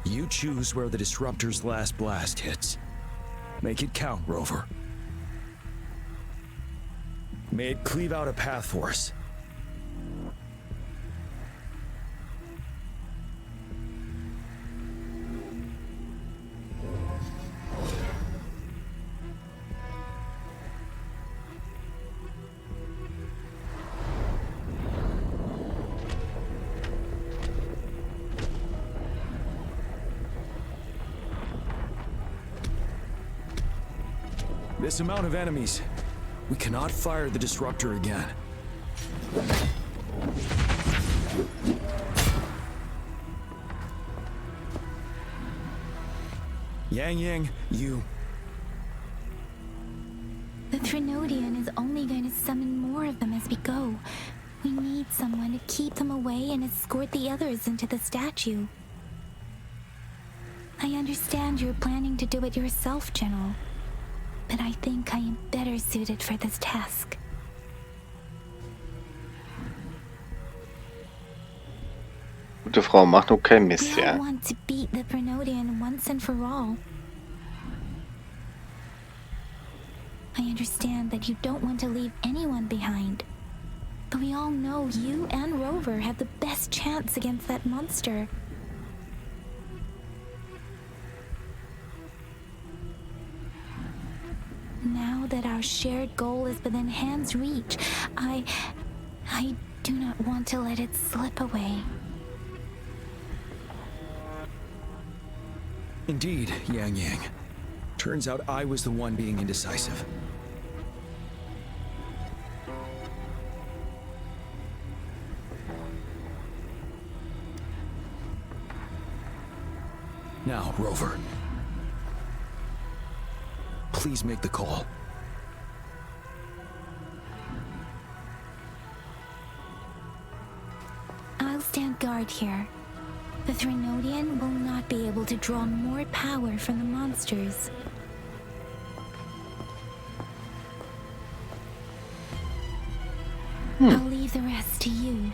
You choose where the Disruptor's last blast hits. Make it count, Rover. May it cleave out a path for us. This amount of enemies, we cannot fire the Disruptor again. Yang, you... The Trinodian is only going to summon more of them as we go. We need someone to keep them away and escort the others into the statue. I understand you're planning to do it yourself, General. But I think I am better suited for this task. Gute Frau, mach nur kein Mist, We all ja. want to beat the Trinodian once and for all. I understand that you don't want to leave anyone behind. But we all know you and Rover have the best chance against that monster. Now that our shared goal is within hand's reach, I do not want to let it slip away. Indeed, Yang. Turns out I was the one being indecisive. Now, Rover. Please make the call. I'll stand guard here. The Trinodian will not be able to draw more power from the monsters. I'll leave the rest to you.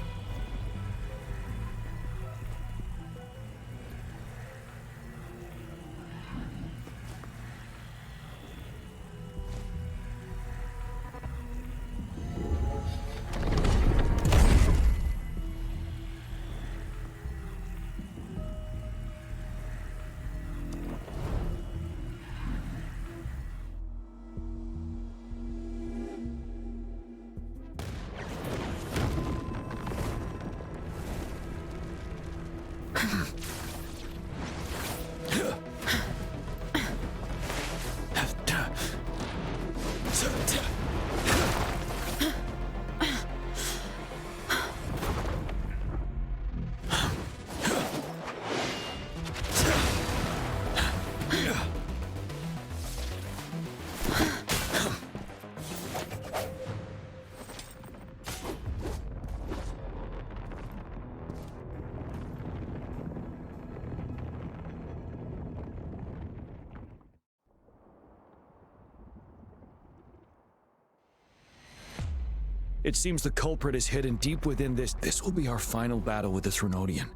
It seems the culprit is hidden deep within this. This will be our final battle with the Trinodian.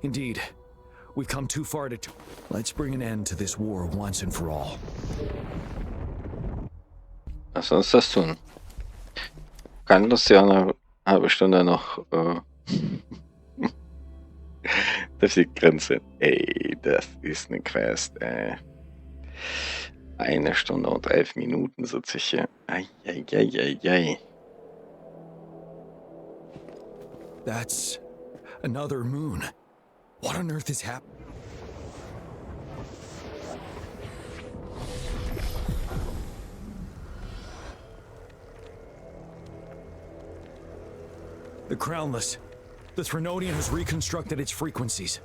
Indeed, we've come too far to... Let's bring an end to this war once and for all. Lass uns das tun. Kann das ja eine halbe Stunde noch durch die Grenze. Ey, das ist eine Quest, ey. 1 Stunde und 11 Minuten sitze ich hier. Ei. That's another moon. What on earth is happening? The Crownless. The Threnodian has reconstructed its frequencies.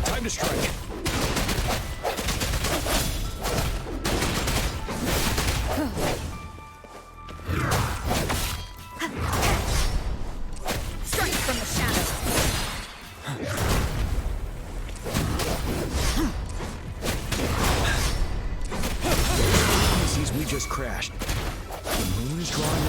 Time to strike. Strike from the shadows. Species we just crashed. The moon is drawing in.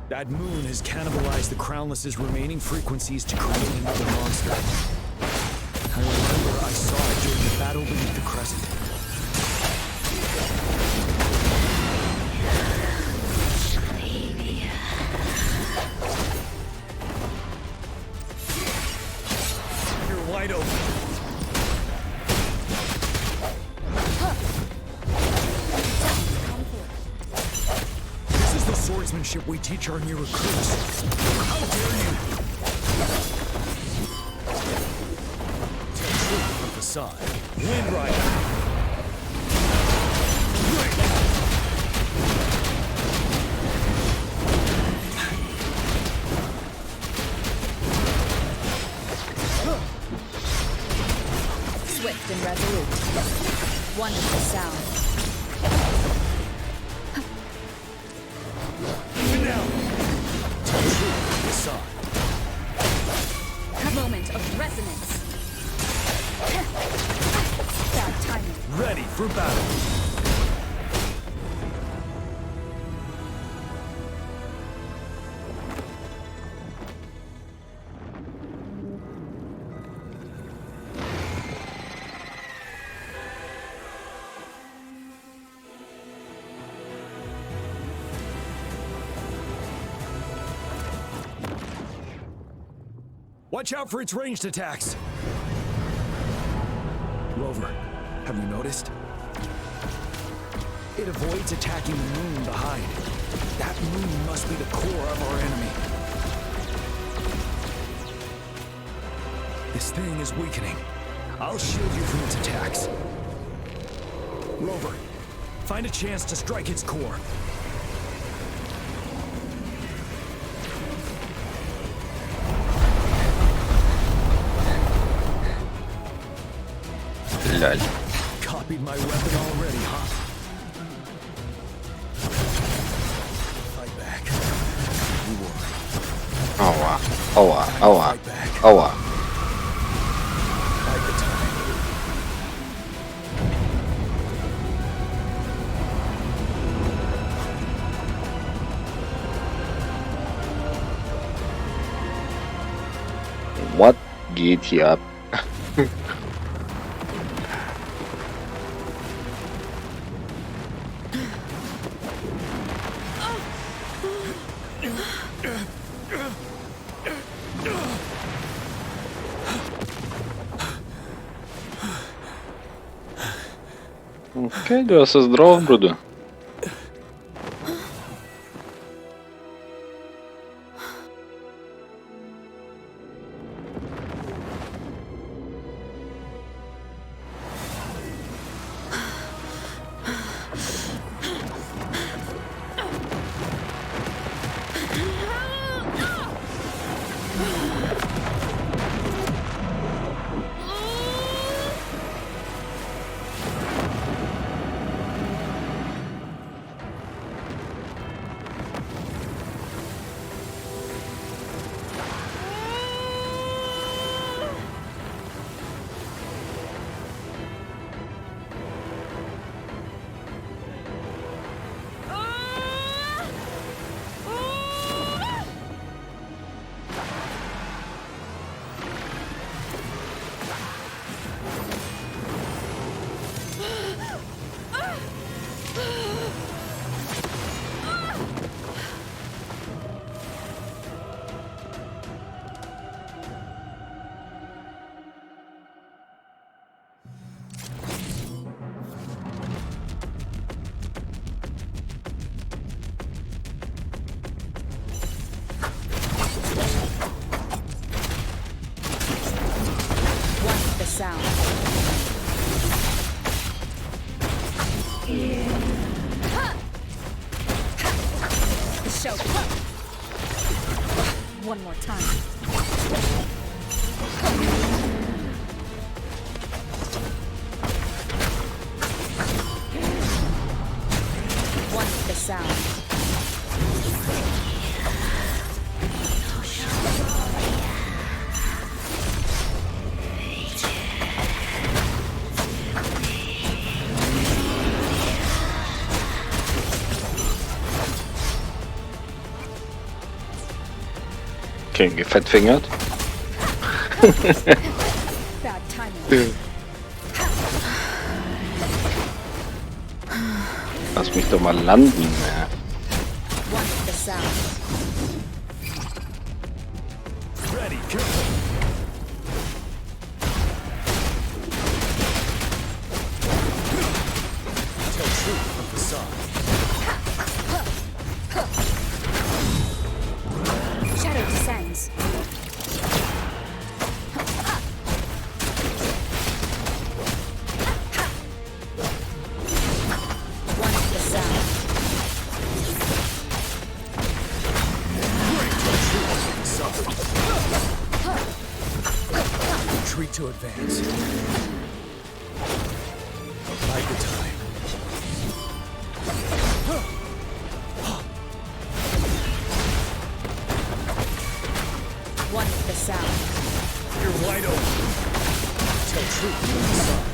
That moon has cannibalized the Crownless's remaining frequencies to create another monster. I remember I saw it during the battle beneath the Crescent. You're wide open. Swordsmanship we teach our new recruits. How dare you! Take truth from the side. Wind Rider! Swift and resolute. Wonderful sound. Moment of resonance. Bad timing. Ready for battle. Watch out for its ranged attacks! Rover, have you noticed? It avoids attacking the moon behind. That moon must be the core of our enemy. This thing is weakening. I'll shield you from its attacks. Rover, find a chance to strike its core. Lol. Copied my weapon already, huh? Fight back. You worry. Aua, aua, aua, aua. Bide the time. What geht hier ab? Okej, du är så zdrov, broder. The show. One more time. Once the sound. Okay, gefettfingert. Bad timing. Lass mich doch mal landen. Ja. Once the sound. Ready, careful. Tell truth from facade. Shadow descends. Once the sound. Retreat to advance. Bide the time. Once the sound. You're wide open. Tell truth from facade.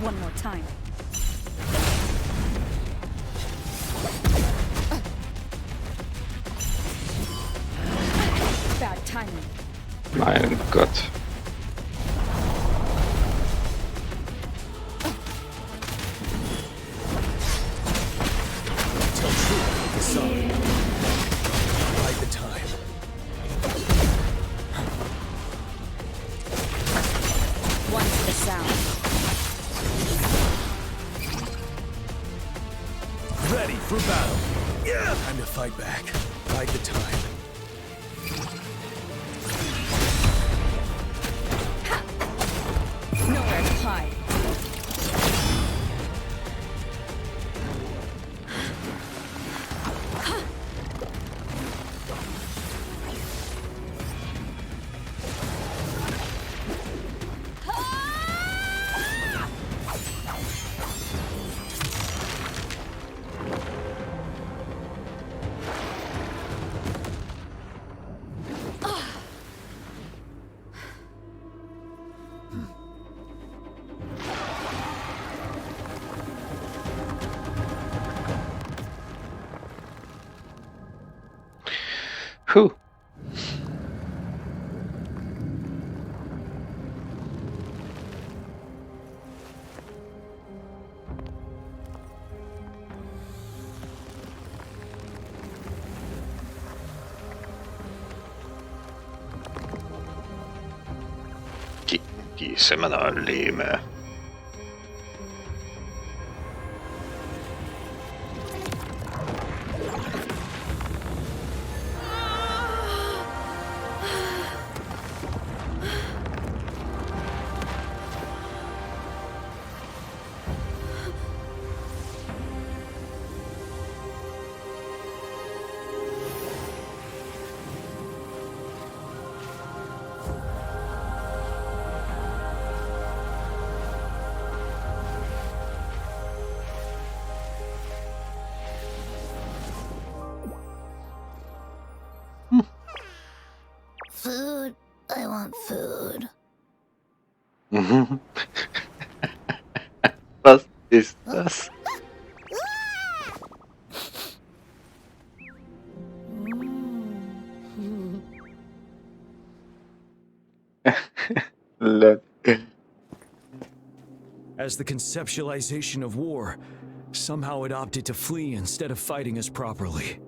One more time. Bad timing. Mein Gott. Tell truth from facade. Bide the time. Once the sound. Ready for battle. Yeah. Time to fight back. Bide the time. Nowhere to hide. Puh. Die Seminarleme. Food. I want food. Was ist das? As the conceptualization of war, somehow it opted to flee instead of fighting us properly.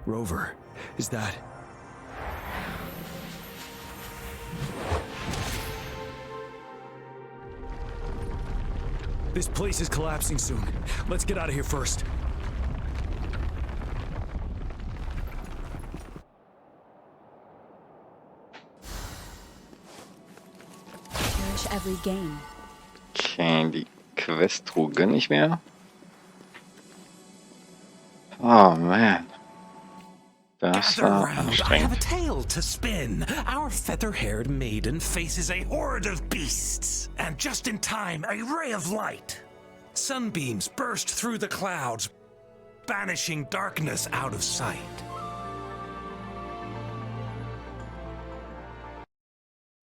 Rover, is that... This place is collapsing soon. Let's get out of here first. Cherish every game. Okay, die Quest-Truhe gönne ich mir. Oh man. Das Gather war round, I have a anstrengend. tale to spin. Our feather-haired maiden faces a horde of beasts. And just in time, a ray of light. Sunbeams burst through the clouds, banishing darkness out of sight.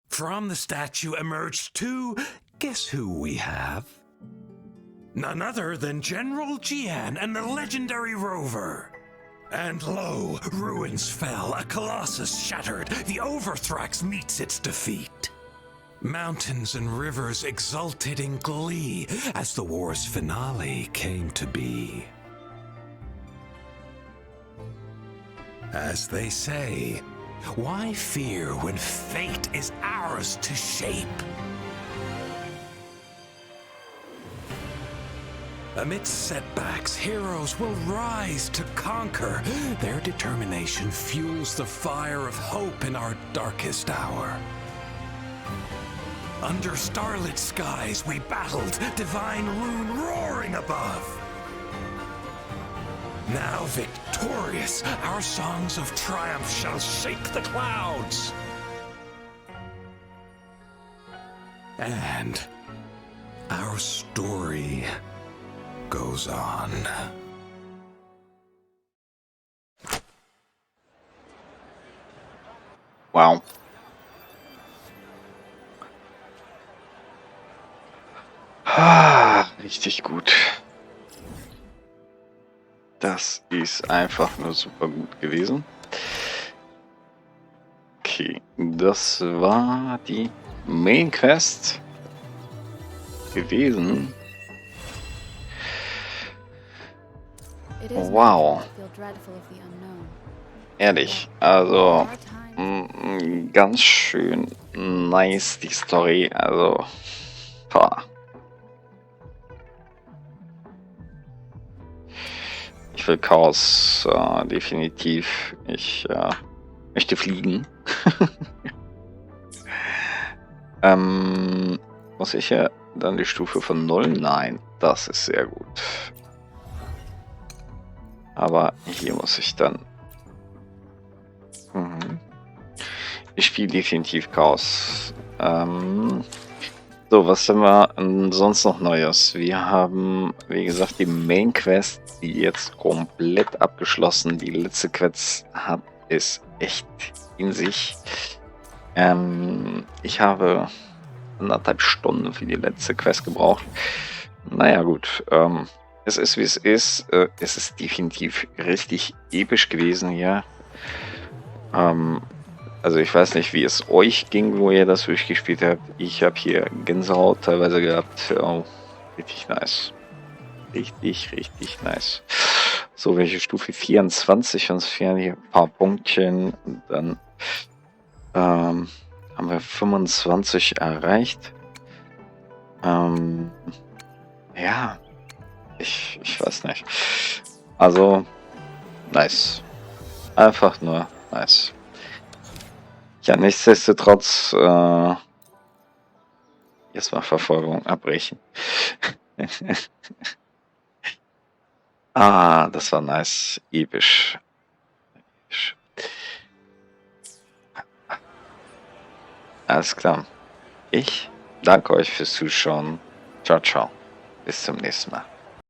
From the statue emerged two... Guess who we have? None other than General Jian and the legendary rover. And lo, ruins fell, a colossus shattered, the Overthrax meets its defeat. Mountains and rivers exulted in glee as the war's finale came to be. As they say, why fear when fate is ours to shape? Amidst setbacks, heroes will rise to conquer. Their determination fuels the fire of hope in our darkest hour. Under starlit skies we battled, divine rune roaring above. Now victorious, our songs of triumph shall shake the clouds. And our story goes on. Wow. Richtig gut. Das ist einfach nur super gut gewesen. Okay, das war die Main Quest gewesen. Wow. Ehrlich, also ganz schön nice die Story, also boah. Ich will Chaos, definitiv. Ich möchte fliegen. Muss ich ja dann die Stufe von 0? Nein, das ist sehr gut. Aber hier muss ich dann... Ich spiele definitiv Chaos. So, was haben wir sonst noch Neues? Wir haben, wie gesagt, die Main Quest, die jetzt komplett abgeschlossen. Die letzte Quest hat es echt in sich. Ich habe 1,5 Stunden für die letzte Quest gebraucht. Naja gut, es ist wie es ist. Es ist definitiv richtig episch gewesen hier. Also ich weiß nicht, wie es euch ging, wo ihr das durchgespielt habt. Ich habe hier Gänsehaut teilweise gehabt. Oh, richtig nice. Richtig, richtig nice. So, welche Stufe? 24. Uns fehlen hier ein paar Punktchen. Und dann haben wir 25 erreicht. Ja, ich weiß nicht. Also, nice. Einfach nur nice. Ja, nichtsdestotrotz jetzt mal Verfolgung abbrechen. Das war nice. Episch. Alles klar. Ich danke euch fürs Zuschauen. Ciao, ciao. Bis zum nächsten Mal.